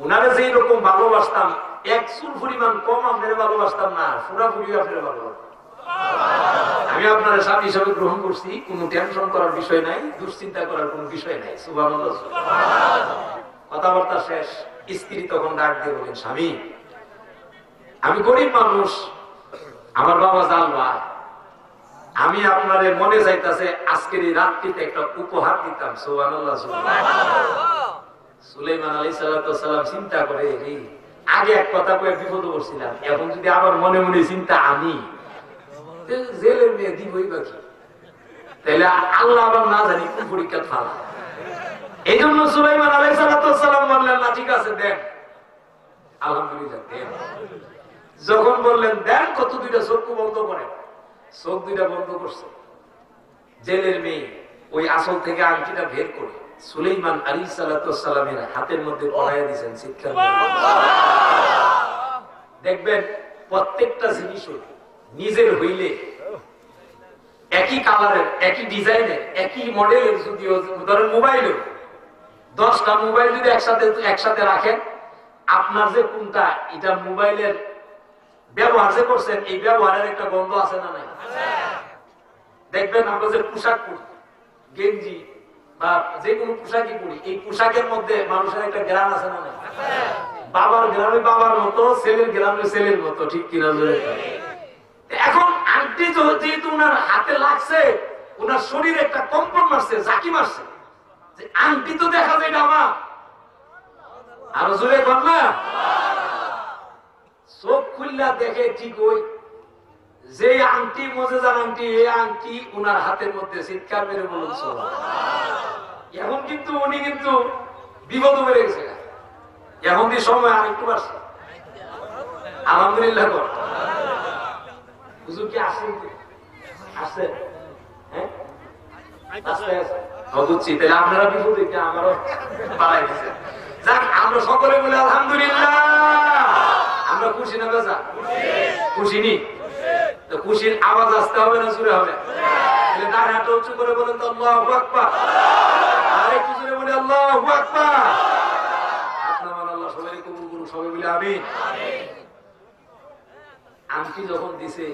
ওনারে যেই রকম ভালোবাসতাম, এক চুল পরিমাণ কম আপনার ভালোবাসতাম না, পুরাপুরি আপনার ভালোবাসতাম। আমি আপনার স্বামী হিসাবে গ্রহণ করছি, কোনো টেনশন করার বিষয় নাই, দুশ্চিন্তা করার কোনো বিষয় নাই। সুবহানাল্লাহ। কথাবার্তা শেষ, স্ত্রী তখন ডাক দিয়ে বলেন, স্বামী, আমি গরিব মানুষ, আমার বাবা জানবা, আমি আপনার মনে চাইতেছে আজকের এই রাত্রিতে একটা উপহার দিতাম। সুবহানাল্লাহ। সুলাইমান আলাইহিস সালাম চিন্তা করে, আগে এক কথা কয়ে বিপদ করছিলাম, এখন যদি আবার মনে মনে চিন্তা আনি, জেলের মেয়ে দিবই বাকি, তাহলে আল্লাহ আবার না জানি কোন পরীক্ষা ফালা। এই জন্য সুলাইমান আলাইহিস সালাম বললেন, না ঠিক আছে দেন, আলহামদুলিল্লাহ দেন। যখন বললেন দেন, কত দুইটা চক্ষু বন্ধ করে, চোখ দুইটা বন্ধ করছে। জেলের মেয়ে ওই আসল থেকে আংটিটা বের করে সুলাইমান আলাইহিস সালামের হাতের মধ্যে পরাইয়া দিয়েছেন। শিক্ষা দেখবেন, প্রত্যেকটা জিনিস নিজের হইলে একই কালারের, একই ডিজাইনের, একই মডেলের, যদিও ধরেন মোবাইলও 10টা মোবাইল যদি একসাথে রাখেন, আপনার যে কোনটা, এটা মোবাইলের ব্যবহার যে করছেন, এই ব্যবহারের একটা গন্ধ আছে না নাই? দেখবেন আমরা যে পোশাক পরি, গেঞ্জি বা যে কোনো পোশাকই পরি, এই পোশাকের মধ্যে মানুষের একটা গ্রাম আছে না নাই? বাবার গ্রামে বাবার মতো, ছেলের গ্রামে ছেলের মতো, ঠিক কিনা? এখন আংটি যেহেতু উনার হাতে লাগছে, উনার শরীরে একটা কম্পন মারছে, জাকি মারছে, যে আংটি তো দেখা যায় না আমার, আরো জোরে কর না। চোখ খুললা দেখে ঠিক ওই যে আংটি, মজেদার আংটি, এই আংটি উনার হাতের মধ্যে। চিৎকার মেরে বলুন এখন কিন্তু উনি কিন্তু বিপদ বেড়ে গেছে, এখন দিয়ে সময় আর একটু বাড়ছে। আলহামদুলিল্লাহ কর। হুজুর কি আসছে? আসছে? হ্যাঁ, বুঝছি, তাহলে আপনারা বিপদ, আমারও বাড়াই দিচ্ছে। যাক, আমরা সকলে বলে আলহামদুলিল্লাহ। আমরা খুশি না বেজা? খুশি নি? তো খুশির আওয়াজ আসতে হবে না জোরে হবে? তাহলে ডান হাতটা উঁচু করে বলেন তো আল্লাহু আকবার, আর একটু জোরে বলে আল্লাহু আকবার। আপনার মান আল্লাহ সবাই কবুল করুন, সবাই বলে আমিন। আংটি যখন দিছে,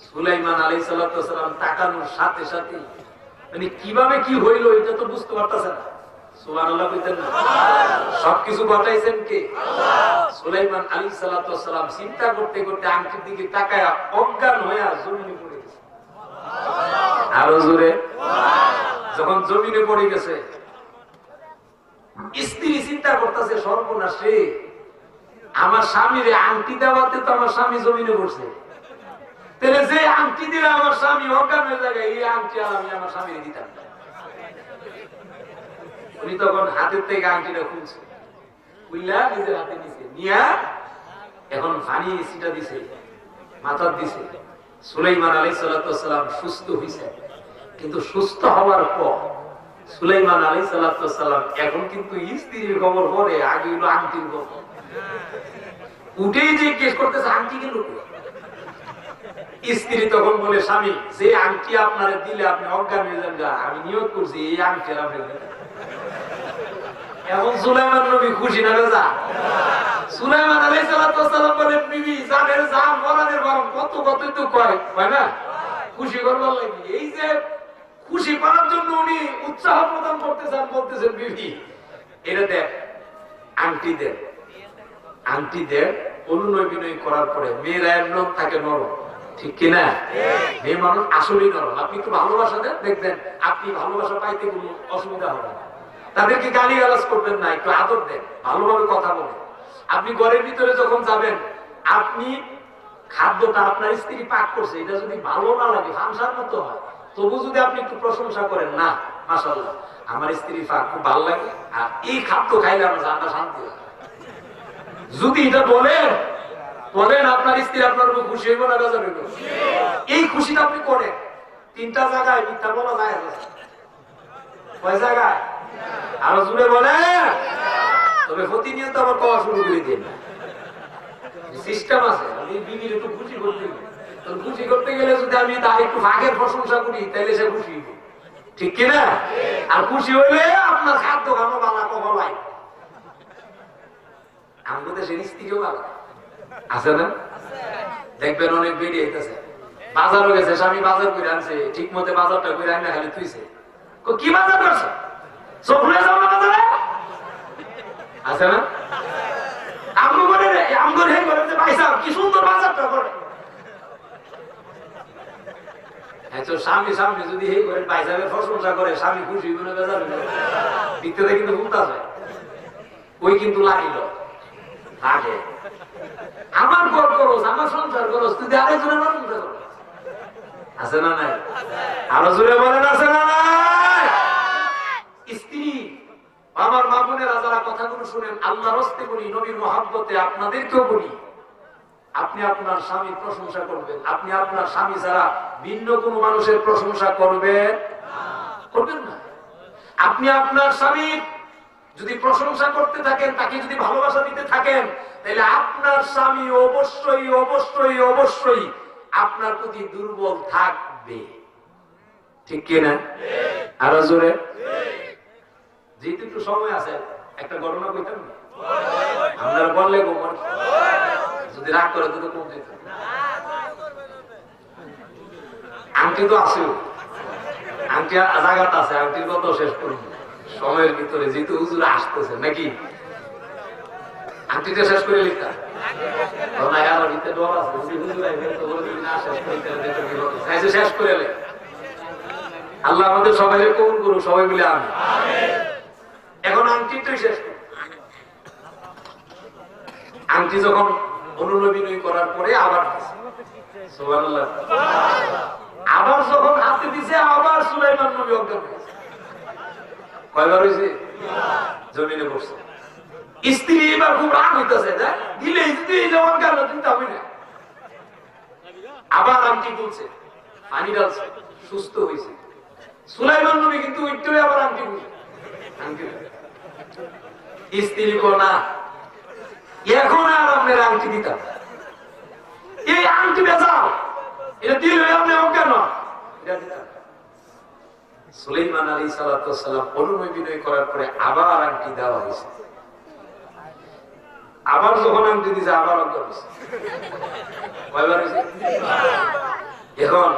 সুলাইমান আলাইহিস সালাম তাকানোর সাথে সাথে মানে কিভাবে কি হইলো এটা তো বুঝতে পারতেছে না। সুবহানাল্লাহ কইতেন না? সবকিছু ঘটাইছেন কে? আল্লাহ। সুলাইমান আলাইহিস সালাম চিন্তা করতে করতে আংটির দিকে তাকায়া অজ্ঞান হয়ে জমিনে পড়ে গেছে। আরো জোরে। যখন জমিনে পড়ে গেছে, স্ত্রী চিন্তা করতেছে, সর্বনাশ রে, আমার স্বামীর আংটি দেওয়াতে তো আমার স্বামী জমিনে পড়ছে, তাহলে যে আংটি দিলে আমার স্বামী অজ্ঞান হয়ে যাবে, এই আংটি আর আমি আমার স্বামীর দিতাম না। উনি তখন হাতের থেকে আংটিটা খুলছে, খুললা নিজের হাতে নিছে, নিয়া এখন পানি সিটা দিছে, মাথার দিছে। সুলাইমান আলাইহিস সালাম সুস্থ হইছে, কিন্তু সুস্থ হওয়ার পর সুলাইমান আলাইহিস সালাম এখন কিন্তু স্ত্রীর খবর পরে, আগে হলো আংটির খবর। উঠেই যে কেস করতেছে আংটি কেন? স্ত্রী তখন বলে, স্বামী যে আংটি আপনারে দিলে আপনি অজ্ঞান হয়ে যান, আমি নিয়োগ করছি এই আংটি আপনি। এখন সুলাইমান নবী খুশি না বেজা? সুলাইমান আলাইহিস সালাম বলেন, বিবি জানের জান মরানের বরং কত কতই তো কয় না, খুশি করবার লাগি। এই যে খুশি করার জন্য উনি উৎসাহ প্রদান করতেছেন, বলতেছেন বিবি এটা দেখ, আংটি দেন, আংটি দেন। অনুনয় বিনয় করার পরে মেয়েরা এমন থাকে নরম, ঠিক কিনা? মেয়ে মানুষ আসলেই নরম। আপনি একটু ভালোবাসা দেন, দেখবেন আপনি ভালোবাসা পাইতে কোনো অসুবিধা হবে না। তাদেরকে গালি গালাজ করবেন না, একটু আদর দেন, ভালোভাবে কথা বলেন। আপনি ঘরের ভিতরে যখন যাবেন, আপনি খাদ্যটা আপনার স্ত্রী পাক করছে, এটা যদি ভালো না লাগে, হামসার মতো হয়, তবু যদি আপনি একটু প্রশংসা করেন, না মাশাআল্লাহ আমার স্ত্রী পাক খুব ভালো লাগে, আর এই খাদ্য খাইলে আমার জানটা শান্তি হয়, যদি এটা বলেন আপনার স্ত্রী আপনার উপর খুশি হইব না বেজার হইব? এই খুশিটা আপনি করেন। 3টা জায়গায় মিথ্যা বলা যায় না। কয় জায়গায়? আরো জুড়ে বলে। তবে প্রতিনিয়ত আবার কওয়া শুরু করে দিন, সিস্টেম আছে। আমি বিবির একটু খুশি করতে, খুশি করতে গেলে যদি আমি তার একটু ভাগের প্রশংসা করি, তাহলে সে খুশি হইব, ঠিক কিনা? আর খুশি হইলে আপনার খাদ্য খানো বালা কবলাই। আমাদের দেশের স্ত্রীও বালা আছে না? দেখবেন অনেক বেরিয়ে আইতেছে, বাজারও গেছে, স্বামী বাজার করে আনছে, ঠিক মতো বাজারটা করে আইনা খালি তুইছে, কি বাজার করছে? চোখলে যাও না বাজারে, আছে না? আমগো করে আমগো হে করে যে ভাই সাহেব কি সুন্দর বাজারটা করে। আচ্ছা স্বামী স্বামী যদি হে করে ভাই সাহেবের প্রশংসা করে, স্বামী খুশি হইব না বেজার হইব? ভিতরে কিন্তু ভুলতা যায়, ওই কিন্তু লাগিল আগে আমার ঘর করস, আমার সংসার করস, তুই আরেকজনের প্রশংসা করস, আছে না নাই? আরো জোরে বলেন, আছে না নাই? স্ত্রী আমার মা বোনেরা যারা কথাগুলো শুনেন, আল্লাহর হস্তে বলি, নবীর মহব্বতে আপনাদেরকেও বলি, আপনি আপনার স্বামীর প্রশংসা করবেন। আপনি আপনার স্বামী ছাড়া ভিন্ন কোন মানুষের প্রশংসা করবেন না। আপনি আপনার স্বামীর যদি প্রশংসা করতে থাকেন, তাকে যদি ভালোবাসা দিতে থাকেন, তাহলে আপনার স্বামী অবশ্যই অবশ্যই অবশ্যই আপনার প্রতি দুর্বল থাকবে, ঠিক কিনা? আরো জোরে। যেহেতু একটু সময় আছে, একটা ঘটনা কইতাম না, আপনারা বললে গোমর যদি রাগ করে দুটো কম দিত। আংটি তো আছে, আংটি জায়গাটা আছে, আংটির কথা শেষ করব সময়ের ভিতরে, যেহেতু হুজুর আসতেছে নাকি, আংটিটা শেষ করে লিখতাম। শেষ করে আল্লাহ আমাদের সবাই কবুল করুক, সবাই মিলে আমি এখন আংটিটাই শেষ করি। আংটি যখন অনুনয় করার পরে আবার সুবহানাল্লাহ, আবার যখন হাতে দিছে, আবার সুলাইমান নবী অজ্ঞান হয়েছে। কয়বার হয়েছে? জমিনে বসছে। স্ত্রী এবার খুব রাগ হইতেছে, দিলে অজ্ঞান দিতে হবে না। আবার আংটি তুলছে, পানি ডালছে, সুস্থ হয়েছে। সুলাইমান নবী কিন্তু একটু আবার আংটি বুঝে, স্ত্রী কো না, এখন আর আপনার আংটি দিতাম, এই আংটি বেচাও, এটা দিলে আপনি অজ্ঞান। সুলাইমান আলাইহিস সালাম অনুনয় বিনয় করার পরে আবার আংটি দেওয়া হয়েছে। আবার যখন আংটি দিছে, আবার অজ্ঞান হয়েছে। কয়বার হয়েছে? এখন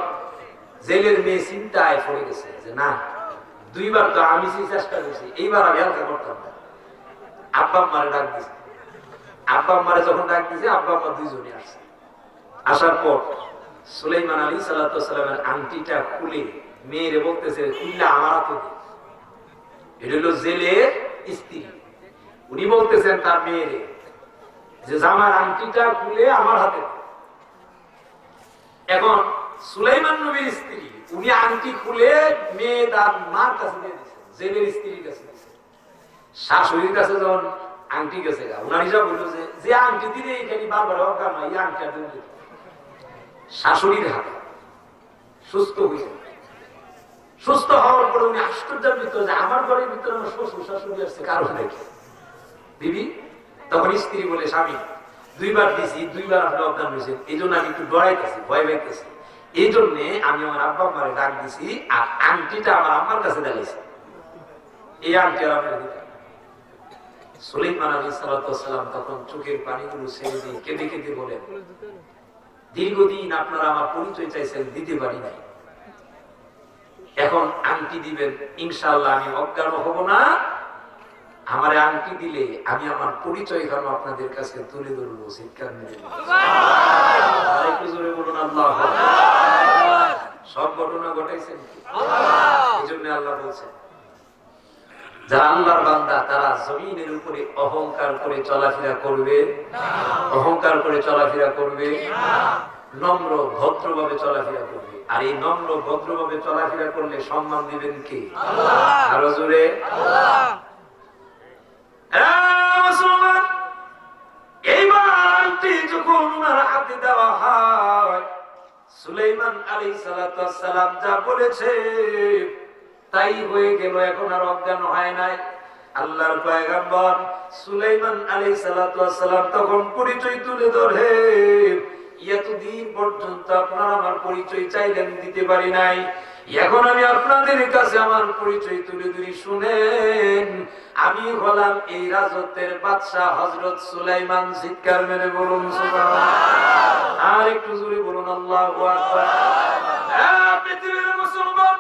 জেলের মেয়ে চিন্তায় পড়ে গেছে যে না, 2বার তো আমি চেষ্টা করছি, এইবার আমি হালকা করতাম না। আব্বা আম্মারে ডাক দিছে, আব্বা আম্মারে যখন ডাক দিছে, আব্বা আম্মা দুইজনে আসছে। আসার পর সুলাইমান আলাইহিস সালামের আংটিটা খুলে মেয়েরে বলতেছে খুললে আমার হাতে দে। এটা হলো জেলের স্ত্রী। উনি বলতেছেন তার মেয়েরে যে জামার আংটিটা খুলে আমার হাতে দে। এখন সুলাইমান নবীর স্ত্রী উনি আংটি খুলে মেয়ে তার মার কাছে দিয়ে দিয়েছে, জেলের স্ত্রীর কাছে দিয়েছে। শাশুড়ির কাছে যখন আংটি গেছে গা, উনার হিসাব বললো যে আংটি দিলে এখানে বারবার অজ্ঞান হয়, এই আংটিটা দিয়ে দিল শাশুড়ির হাতে। সুস্থ হয়েছে। সুস্থ হওয়ার পরে উনি আশ্চর্যের ভিতরে যে আমার ঘরের ভিতরে আমার শ্বশুর শাশুড়ি আসছে কারো দেখে দিবি। তখন স্ত্রী বলে স্বামী দুইবার দিছি, দুইবার আপনি অজ্ঞান হয়েছে, এই জন্য আমি একটু ডরাইতেছি, ভয় পাইতেছি, এই জন্য আমি আমার আব্বা আম্মারে ডাক দিছি আর আংটিটা আমার আম্মার কাছে দাঁড়িয়েছি, এই আংটি আপনার দিতে। সুলাইমান আলাইহিস সালাম তখন চোখের পানিগুলো ছেড়ে দিয়ে কেঁদে কেঁদে বলেন, দীর্ঘদিন আপনারা আমার পরিচয় চাইছেন, দিতে পারি নাই, এখন আংটি দিবেন, ইনশাআল্লাহ আমি অজ্ঞান হব না। আমারে আংটি দিলে আমি আমার পরিচয় এখন আপনাদের কাছে তুলে ধরবো। চিৎকার মেরে আরেকটু জোরে বলুন আল্লাহু আকবার। সব ঘটনা ঘটাইছেন এই জন্য আল্লাহ বলছেন, যারা আল্লাহর বান্দা তারা জমিনের উপরে অহংকার করে চলাফেরা করবে না, অহংকার করে চলাফেরা করবে না, নম্র ভদ্রভাবে চলাফেরা করবে। আর এই নম্র ভদ্রভাবে চলাফেরা করলে সম্মান দিবেন কে? আল্লাহ। আরো জোরে আল্লাহ। এইবার যখন ওনার হাতে দেওয়া হয়, সুলাইমান আলাইহিস সালাম যা বলেছে তাই হয়ে গেল, এখন আর অজ্ঞান হয় নাই। আল্লাহর পয়গম্বর সুলাইমান আলাইহিস সালাম তখন পরিচয় তুলে ধরে, এতদিন পর্যন্ত আপনারা আমার পরিচয় চাইলেন, দিতে পারি নাই, এখন আমি আপনাদের কাছে আমার পরিচয় তুলে ধরি, শুনেন, আমি হলাম এই রাজত্বের বাদশাহ হযরত সুলাইমান। চিৎকার মেরে বলুন সুবহানাল্লাহ। আর একটু জোরে বলুন আল্লাহু আকবার। পৃথিবীর মুসলমান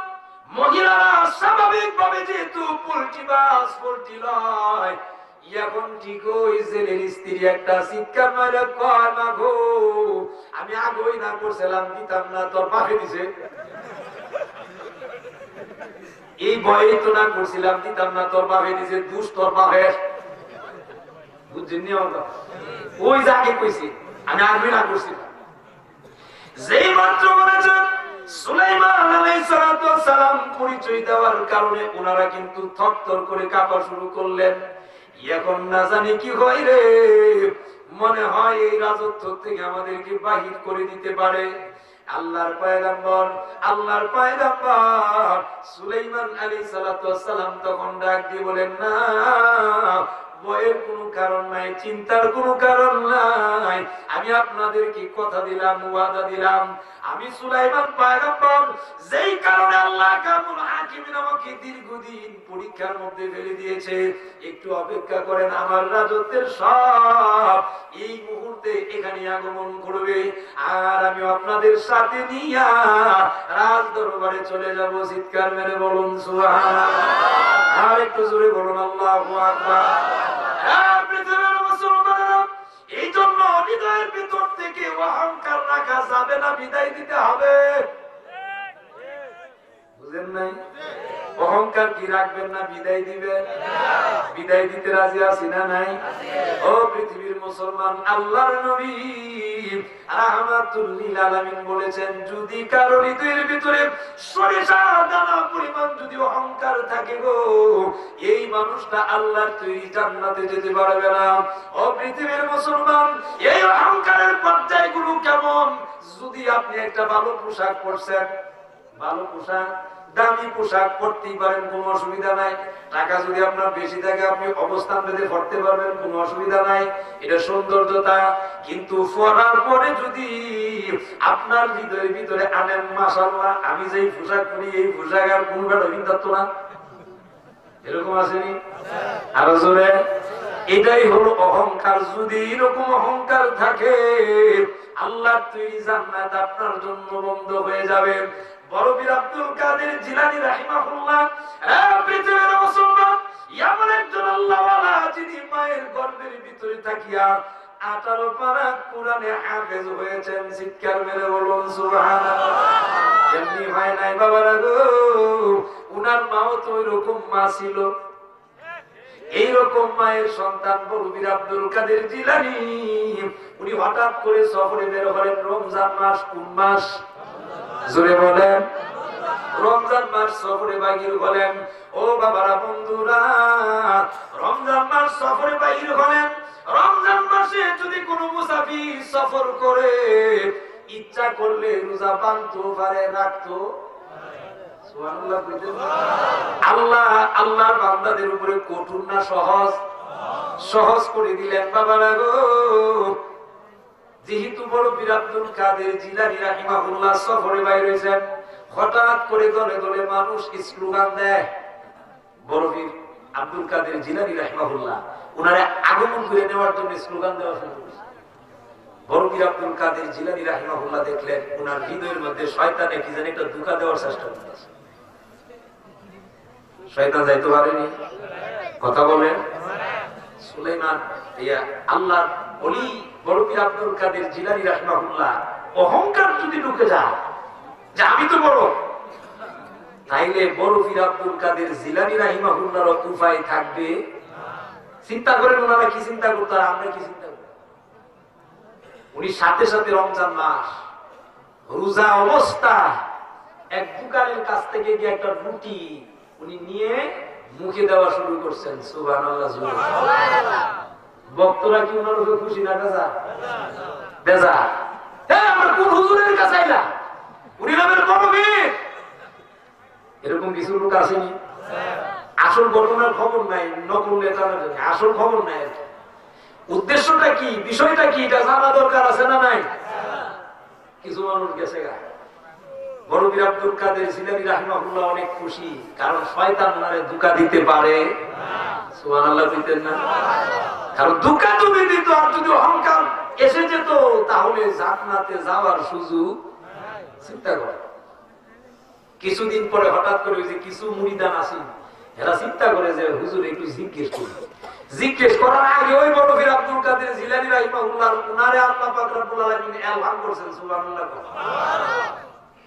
মহিলারা স্বাভাবিকভাবে যেহেতু পোল্ট্রিবাজ পোল্ট্রি লয়, এখন ঠিক ওই জেলের স্ত্রী একটা চিৎকার মারে কয়, মা গো আমি আগই না করছিলাম, দিতাম না, তোর বাপে দিছে, এই ভয়ে তো না করছিলাম, দিতাম না, তোর বাপে দিছে, দুষ তোর বাপের। বুঝছেন? ওই যাকে কইছি আমি আগই না করছিলাম। যেই মাত্র বলেছেন সুলাইমান আলাইহিস সালাম পরিচয় দেওয়ার কারণে ওনারা কিন্তু থরথর করে কাঁপা শুরু করলেন। এখন না জানি কি হয় রে, মনে হয় এই রাজত্ব থেকে আমাদেরকে বাহির করে দিতে পারে। আল্লাহর পয়গম্বর সুলাইমান আলাইহিস সালাম তখন ডাক দিয়ে বলেন, না, ভয়ের কোনো কারণ নাই, চিন্তার কোনো কারণ নাই, আমি আপনাদেরকে কথা দিলাম, ওয়াদা দিলাম, আমি সুলাইমান পয়গম্বর যেই কারণে আল্লাহ কামুল হাকিম আমাকে দীর্ঘদিন পরীক্ষার মধ্যে ফেলে দিয়েছে, একটু অপেক্ষা করেন, আমার রাজত্বের সব এই মুহূর্তে এখানে আগমন করবে, আর আমি আপনাদের সাথে নিয়ে রাজ দরবারে চলে যাব। চিৎকার মেরে বলুন সুবহানাল্লাহ। আর একটু জোরে বলুন আল্লাহু আকবার। পৃথিবীর মুসলমানেরা, এই জন্য হৃদয়ের ভিতর থেকে অহংকার রাখা যাবে না, বিদায় দিতে হবে। বুঝেন নাই? অহংকার কি রাখবেন না, বিদায় দিবেন? বিদায় দিতে রাজি আছি না নাই? ও পৃথিবীর মুসলমান, আল্লাহর নবী রাহমাতুল লিল আলামিন বলেছেন, যদি কারো হৃদয়ের ভিতরে সরিষা দানা পরিমাণ যদি অহংকার থাকে গো, এই মানুষটা আল্লাহর তৈরি জান্নাতে যেতে পারবে না। ও পৃথিবীর মুসলমান, এই অহংকারের পর্যায়গুলো কেমন? যদি আপনি একটা ভালো পোশাক পরছেন, ভালো পোশাক, দামি পোশাক পরতেই পারেন, কোনো অসুবিধা নাই, টাকা যদি আপনার বেশি থাকে আপনি অবস্থান বেঁধে পড়তে পারবেন, কোনো অসুবিধা নাই, এটা সৌন্দর্যতা। কিন্তু পরার পরে যদি আপনার হৃদয়ের ভিতরে আনেন, মাশাআল্লাহ আমি যেই পোশাক পরি এই পোশাক আর কোন বেটা বিন্দাতো না, এরকম আসেনি? আরো জোরে। এটাই হলো অহংকার। যদি এরকম অহংকার থাকে, আল্লাহর তৈরি জান্নাত আপনার জন্য বন্ধ হয়ে যাবে। বড় পীর আব্দুল কাদের জিলানী রাহিমাহুল্লাহ, পৃথিবীর মুসলমান, এমন একজন আল্লাহওয়ালা যিনি মায়ের গর্ভের ভিতরে থাকিয়া 18 পারা কোরআনে হাফেজ হয়েছেন। চিৎকার মেরে বলুন সুবহানাল্লাহ। এমনি হয় নাই বাবারা গো, উনার মাও তো ওই রকম মা ছিল। এইরকম মায়ের সন্তান বড় পীর আব্দুল কাদের জিলানী, উনি হঠাৎ করে সফরে বের হলেন। রমজান মাস, কোন মাস জোরে বলেন? রমজান মাস সফরে বাহির হলেন। ও বাবারা বন্ধুরা, রমজান মাস সফরে বাহির হলেন। রমজান মাসে যদি কোনো মুসাফির সফর করে, ইচ্ছা করলে রোজা বাঁধতে পারে, রাখতো। আল্লাহ আল্লাহর বান্দাদের উপরে কঠোর না সহজ? সহজ করে দিলেন বাবারা গো। যেহেতু বড় পীর আব্দুল কাদের জিলানী রাহিমাহুল্লাহ সফরে বাইরে হয়েছেন, হঠাৎ করে দলে দলে মানুষ স্লোগান দেয়। বড় পীর আব্দুল কাদের জিলানী রাহিমাহুল্লাহ উনারে আগমন করে নেওয়ার জন্য স্লোগান দেওয়া শুরু করেছে। বড় পীর আব্দুল কাদের জিলানী রাহিমাহুল্লাহ দেখলেন উনার হৃদয়ের মধ্যে শয়তানে কি জানি একটা ধোঁকা দেওয়ার চেষ্টা করতেছে। শয়তান যাইতে পারেনি, কথা বলেন। সুলাইমান আল্লাহর ওলি বড় পীর আব্দুল কাদের জিলানী রাহিমাহুল্লাহ অহংকার যদি ঢুকে যায় যে আমি তো বড়, তাইলে বড় পীর আব্দুল কাদের জিলানী রাহিমাহুল্লাহর উপায় থাকবে? চিন্তা করেন ওনারা কি চিন্তা করতো আর আমরা কি চিন্তা করি। উনি সাথে সাথে রমজান মাস রোজা অবস্থা এক দোকানের কাছ থেকে গিয়ে একটা রুটি উনি নিয়ে মুখে দেওয়া শুরু করছেন। সুবহানাল্লাহ। ভক্তরা কি ওনার উপরে খুশি না বেজা? বেজা। হ্যাঁ, আমরা কোন হুজুরের কাছে আইলাম, উনি নামের বড় পীর। এরকম কিছু লোক আসেনি? আসল ঘটনার খবর নাই, নকল জানার জন্য আসল খবর নাই। উদ্দেশ্যটা কি, বিষয়টা কি, এটা জানা দরকার আছে না নাই? কিছু মানুষ গেছে গা। বড় পীর আব্দুল কাদের জিলানী রাহিমাহুল্লাহ অনেক খুশি, কারণ শয়তান ওনারে ধোঁকা দিতে পারে। সুবহানাল্লাহ কইতেন না? কারণ ধোঁকা যদি দিত আর যদি অহংকার এসে যেত, তাহলে জান্নাতে যাওয়ার সুযোগ। চিন্তা করে কিছুদিন পরে হঠাৎ করে ওই যে কিছু মুরিদান আছে, এরা চিন্তা করে যে হুজুর একটু জিজ্ঞেস করি। জিজ্ঞেস করার আগে ওই বড় পীর আব্দুল কাদের জিলানী রাহিমাহুল্লাহ উনারে আল্লাহ পাক রব্বুল আলামিন এলহাম করেছেন। সুবহানাল্লাহ।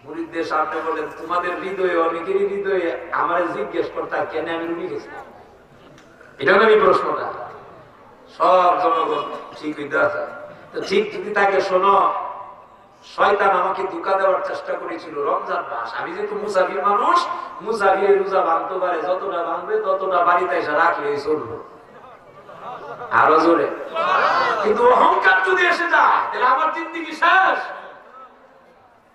মুরিদদের সামনে বলেন, তোমাদের হৃদয়ে, অনেকেরই হৃদয়ে আমারে জিজ্ঞেস করতে কেন আমি রুমি গেছি। এটা আমি প্রশ্নটা সব জনগণ ঠিক হইতে আছে। তো ঠিক যদি তাকে শোনো, শয়তান আমাকে ধোঁকা দেওয়ার চেষ্টা করেছিল রমজান মাস। আমি যেহেতু মুসাফির মানুষ, মুসাফির রোজা ভাঙতে পারে, যতটা ভাঙবে ততটা বাড়িতে এসে রাখলেই চলবে। আরো জোরে। কিন্তু অহংকার যদি এসে যায়, তাহলে আমার জিন্দেগি শেষ।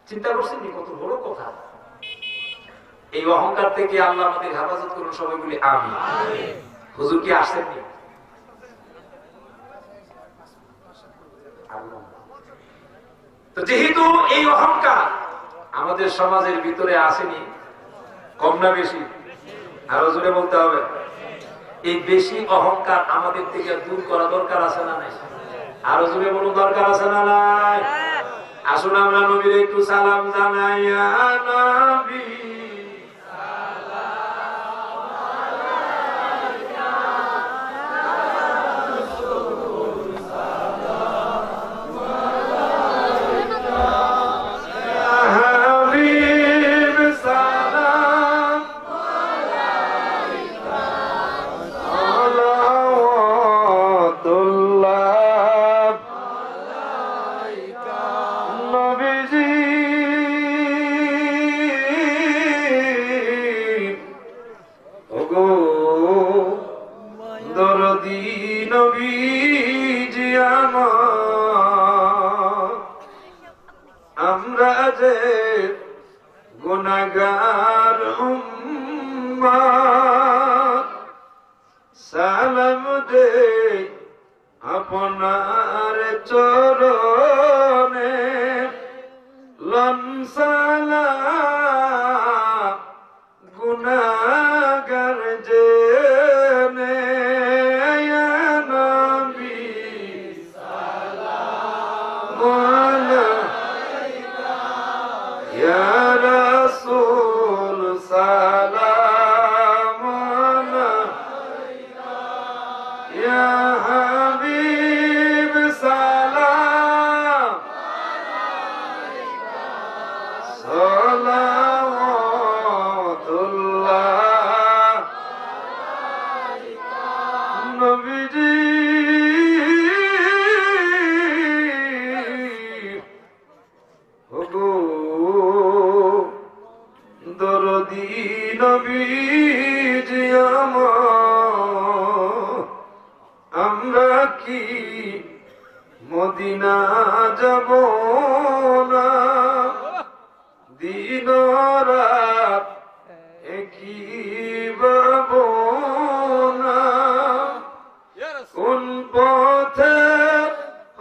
চিন্তা করছেন কত বড় কথা। এই অহংকার থেকে আল্লাহ আমাদের হেফাজত করুন, সবাই বলি আমিন। হুজুর কি আসেননি? তো যেহেতু এই অহংকার আমাদের সমাজের ভিতরে আসেনি, কম না বেশি? আরো জোরে বলতে হবে। এই বেশি অহংকার আমাদের থেকে দূর করা দরকার আছে না নাই? আরো জোরে বলুন, দরকার আছে না নাই? আসুন আমরা নবীর একটু সালাম জানাই। ইয়া নবী আমরা যে গুনাহগার উম্মত, সালাম দেই আপনার চরণে, লন সালাম গুনাহগার জেনে। ইয়া নবী সালাম আলাইকা, ইয়া রাসূল সালাম আলাইকা, ইয়া হাবিব সালাম নবীজি আমার, আমরা কি মদিনা যাব না? দিন রাত একই ভাবনা, কোন পথে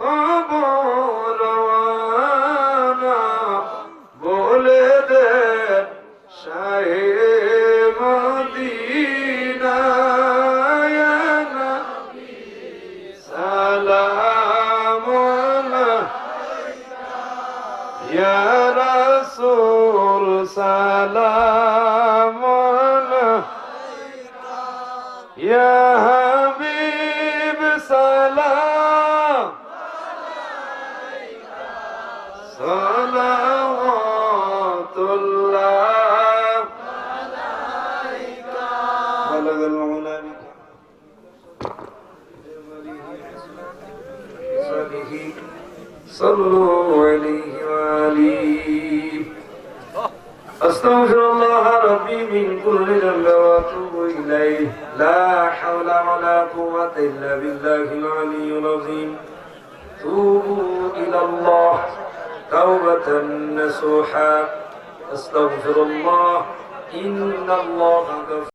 হব রওয়ানা, বলে দেন শাহে মদিনা। ইয়া নবী সালাম আলাইকা, ইয়া রাসূল সালাম আলাইকা, ইয়া হাবিব সালাম আলাইকা, সালাওয়াতুল্লাহ আলাইকা। বালাগাল মাওলা বিহি সাল্লু আলাইহি ওয়া আলিহি। আস্তাগফিরুল্লাহ রাব্বি মিন কুল্লি যামবি ওয়া আতুবু ইলাইহি, লা হাওলা ওয়া লা কুওয়াতা ইল্লা বিল্লাহিল আলিয়্যিল আযীম। তুবু ইলাল্লাহ তাওবাতান নাসুহা, আস্তাগফিরুল্লাহ, ইন্নাল্লাহা